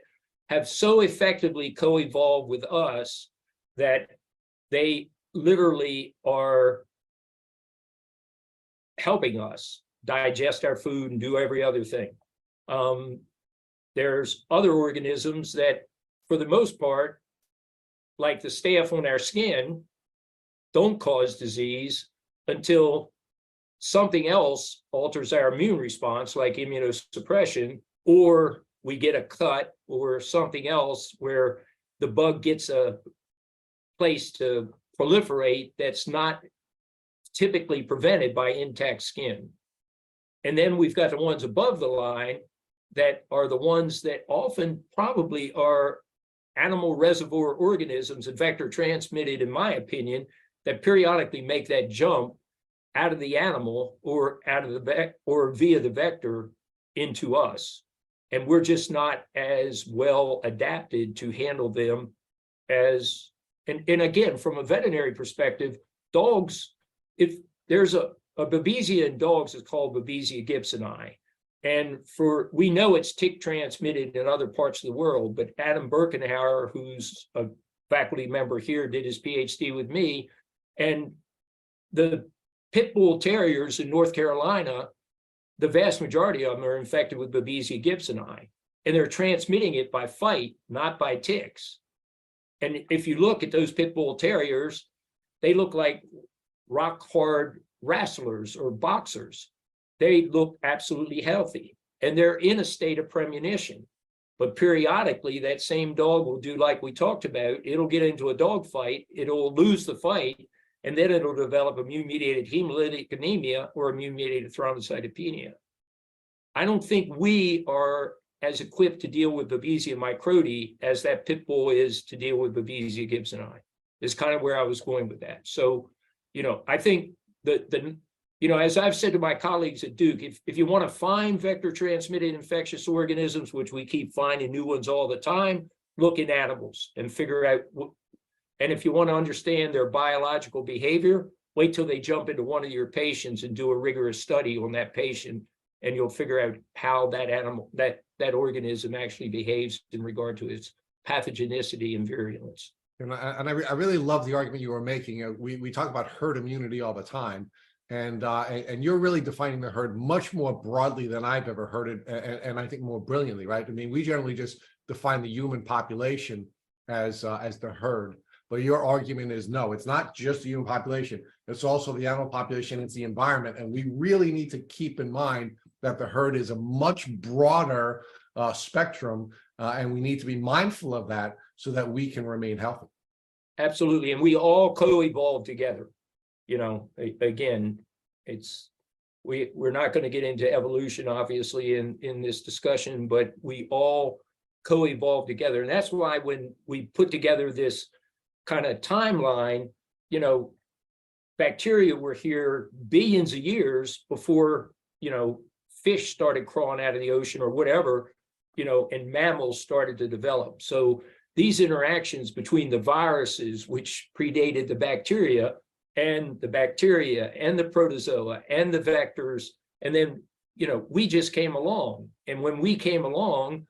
have so effectively co-evolved with us that they literally are helping us digest our food and do every other thing. There's other organisms that, for the most part, like the staph on our skin, don't cause disease until something else alters our immune response, like immunosuppression, or we get a cut or something else where the bug gets a place to proliferate that's not typically prevented by intact skin. And then we've got the ones above the line that are the ones that often probably are animal reservoir organisms and vector transmitted, in my opinion, that periodically make that jump out of the animal or out of the or via the vector into us. and we're just not as well adapted to handle them as, and again, from a veterinary perspective, dogs, if there's a babesia in dogs, is called Babesia gibsoni. And we know it's tick transmitted in other parts of the world, but Adam Birkenhauer, who's a faculty member here, did his PhD with me, and the pit bull terriers in North Carolina, the vast majority of them are infected with Babesia gibsoni, and they're transmitting it by fight, not by ticks. And if you look at those pit bull terriers, they look like rock hard wrestlers or boxers. They look absolutely healthy, and they're in a state of premonition. But periodically, that same dog will do like we talked about. It'll get into a dog fight, it'll lose the fight, and then it'll develop immune-mediated hemolytic anemia or immune-mediated thrombocytopenia. I don't think we are as equipped to deal with Babesia microti as that pit bull is to deal with Babesia gibsoni, is kind of where I was going with that. So, I think as I've said to my colleagues at Duke, if you want to find vector-transmitted infectious organisms, which we keep finding new ones all the time, look in animals and figure out. And if you want to understand their biological behavior, wait till they jump into one of your patients and do a rigorous study on that patient, and you'll figure out how that animal, that organism actually behaves in regard to its pathogenicity and virulence. And I really love the argument you were making. We talk about herd immunity all the time, and you're really defining the herd much more broadly than I've ever heard it, and I think more brilliantly, right? I mean, we generally just define the human population as the herd, but your argument is no, it's not just the human population, it's also the animal population, it's the environment, and we really need to keep in mind that the herd is a much broader spectrum, and we need to be mindful of that so that we can remain healthy. Absolutely, and we all co-evolve together. Again, we're not going to get into evolution, obviously, in this discussion, but we all co-evolve together. And that's why when we put together this kind of timeline, bacteria were here billions of years before, fish started crawling out of the ocean or whatever, and mammals started to develop. So these interactions between the viruses, which predated the bacteria and the protozoa and the vectors, and then, we just came along. And when we came along,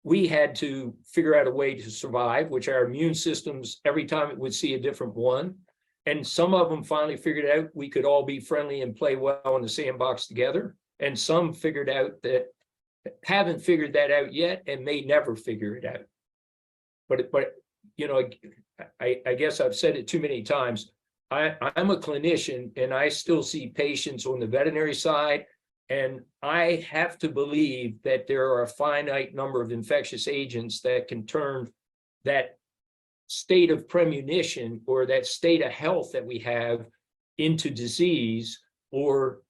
we had to figure out a way to survive, which our immune systems, every time it would see a different one. And some of them finally figured out we could all be friendly and play well in the sandbox together. And some figured out that haven't figured that out yet and may never figure it out. But I guess I've said it too many times. I'm a clinician, and I still see patients on the veterinary side, and I have to believe that there are a finite number of infectious agents that can turn that state of premonition or that state of health that we have into disease, or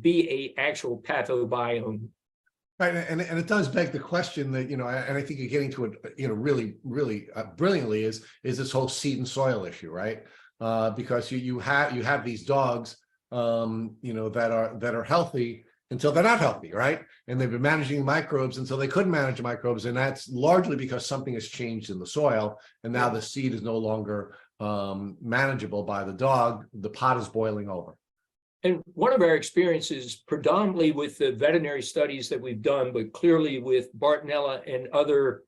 be a actual pathobiome. Right, and it does beg the question that, and I think you're getting to it, really brilliantly, is this whole seed and soil issue, right? Because you have these dogs, that are healthy until they're not healthy, right? And they've been managing microbes until they couldn't manage microbes, and that's largely because something has changed in the soil, and now the seed is no longer manageable by the dog. The pot is boiling over. And one of our experiences, predominantly with the veterinary studies that we've done, but clearly with Bartonella and other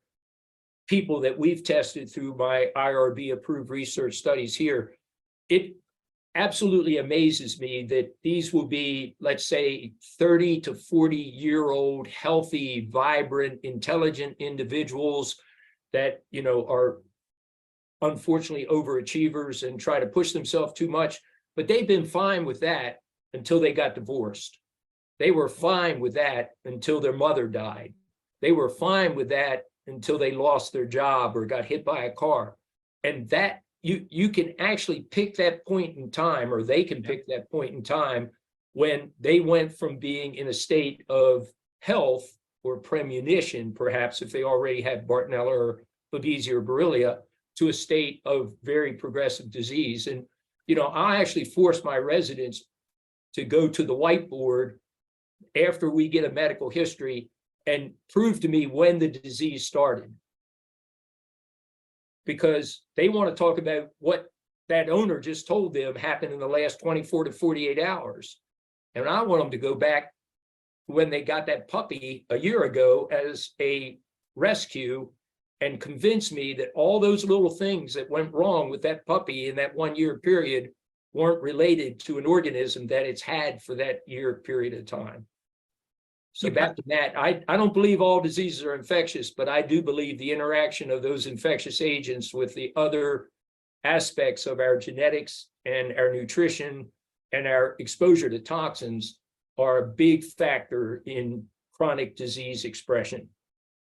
people that we've tested through my IRB approved research studies here, it absolutely amazes me that these will be, let's say, 30 to 40-year-old, healthy, vibrant, intelligent individuals that, are unfortunately overachievers and try to push themselves too much. But they've been fine with that until they got divorced. They were fine with that until their mother died. They were fine with that until they lost their job or got hit by a car. And that you can actually pick that point in time, or they can pick that point in time when they went from being in a state of health or premonition, perhaps if they already had Bartonella or Babesia or Borrelia, to a state of very progressive disease. And I actually forced my residents to go to the whiteboard after we get a medical history and prove to me when the disease started. Because they want to talk about what that owner just told them happened in the last 24 to 48 hours. And I want them to go back when they got that puppy a year ago as a rescue and convince me that all those little things that went wrong with that puppy in that 1 year period weren't related to an organism that it's had for that year period of time. So back to Matt, I don't believe all diseases are infectious, but I do believe the interaction of those infectious agents with the other aspects of our genetics and our nutrition and our exposure to toxins are a big factor in chronic disease expression.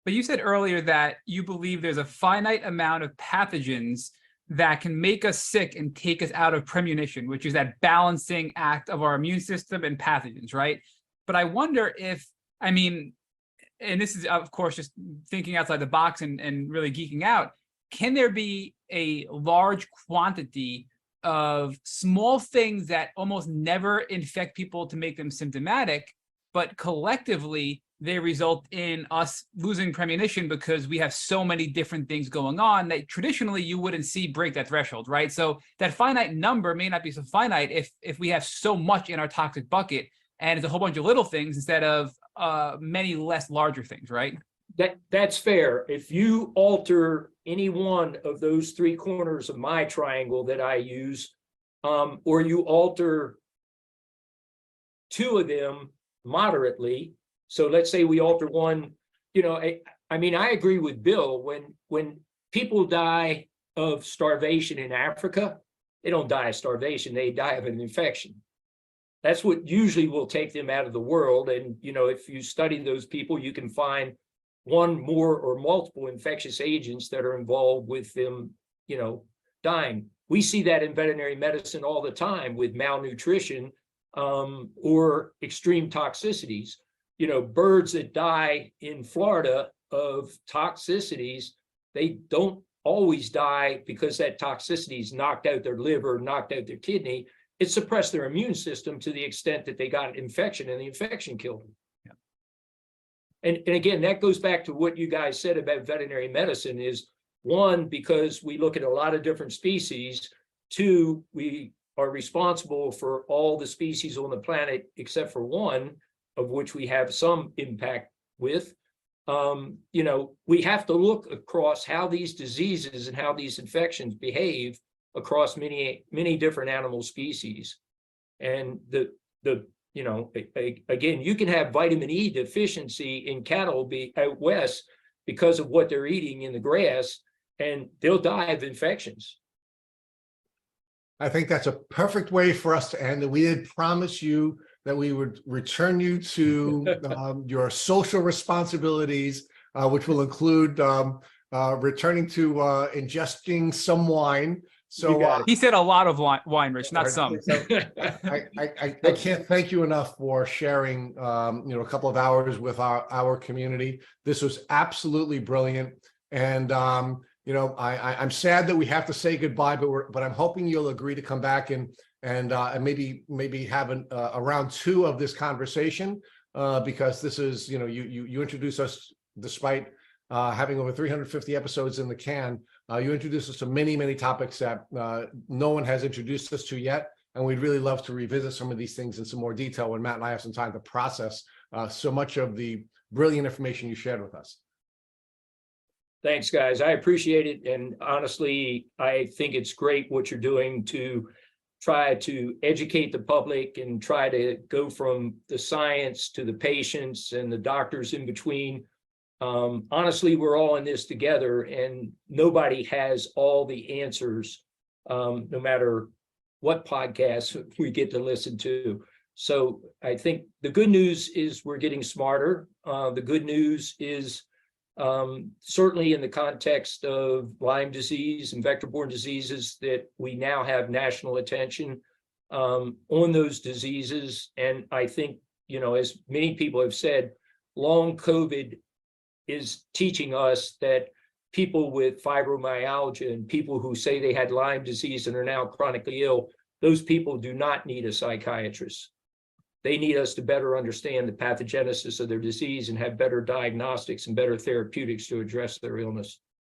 But you said earlier that you believe there's a finite amount of pathogens that can make us sick and take us out of premonition, which is that balancing act of our immune system and pathogens, right? But I wonder if, I mean, and this is, of course, just thinking outside the box and really geeking out, can there be a large quantity of small things that almost never infect people to make them symptomatic, but collectively they result in us losing premonition because we have so many different things going on that traditionally you wouldn't see break that threshold, right? So that finite number may not be so finite if we have so much in our toxic bucket and it's a whole bunch of little things instead of many less larger things, right? That's fair. If you alter any one of those three corners of my triangle that I use, or you alter two of them moderately, so let's say we alter one, you know, I mean, I agree with Bill. When people die of starvation in Africa, they don't die of starvation, they die of an infection. That's what usually will take them out of the world. And, you know, if you study those people, you can find one, more, or multiple infectious agents that are involved with them, you know, dying. We see that in veterinary medicine all the time with malnutrition or extreme toxicities. You know, birds that die in Florida of toxicities, they don't always die because that toxicity's knocked out their liver, knocked out their kidney. It suppressed their immune system to the extent that they got an infection and the infection killed them. And again, that goes back to what you guys said about veterinary medicine is, one, because we look at a lot of different species. Two, we are responsible for all the species on the planet except for one, of which we have some impact with. You know, we have to look across how these diseases and how these infections behave across many different animal species. And you know, again, you can have vitamin E deficiency in cattle out west because of what they're eating in the grass, and they'll die of infections. I think that's a perfect way for us to end. And we did promise you that we would return you to your social responsibilities, which will include returning to ingesting some wine. So he said a lot of wine, Rich, not some. So I can't thank you enough for sharing, you know, a couple of hours with our community. This was absolutely brilliant, and you know, I'm sad that we have to say goodbye, but I'm hoping you'll agree to come back and maybe have a round two of this conversation, because this is, you know, you introduce us despite having over 350 episodes in the can. You introduced us to many topics that no one has introduced us to yet, and we'd really love to revisit some of these things in some more detail when Matt and I have some time to process so much of the brilliant information you shared with us. Thanks, guys. I appreciate it. And honestly, I think it's great what you're doing to try to educate the public and try to go from the science to the patients and the doctors in between. Honestly, we're all in this together, and nobody has all the answers, no matter what podcast we get to listen to. So I think the good news is we're getting smarter. The good news is certainly in the context of Lyme disease and vector-borne diseases that we now have national attention on those diseases. And I think, you know, as many people have said, long COVID is teaching us that people with fibromyalgia and people who say they had Lyme disease and are now chronically ill, those people do not need a psychiatrist. they need us to better understand the pathogenesis of their disease and have better diagnostics and better therapeutics to address their illness.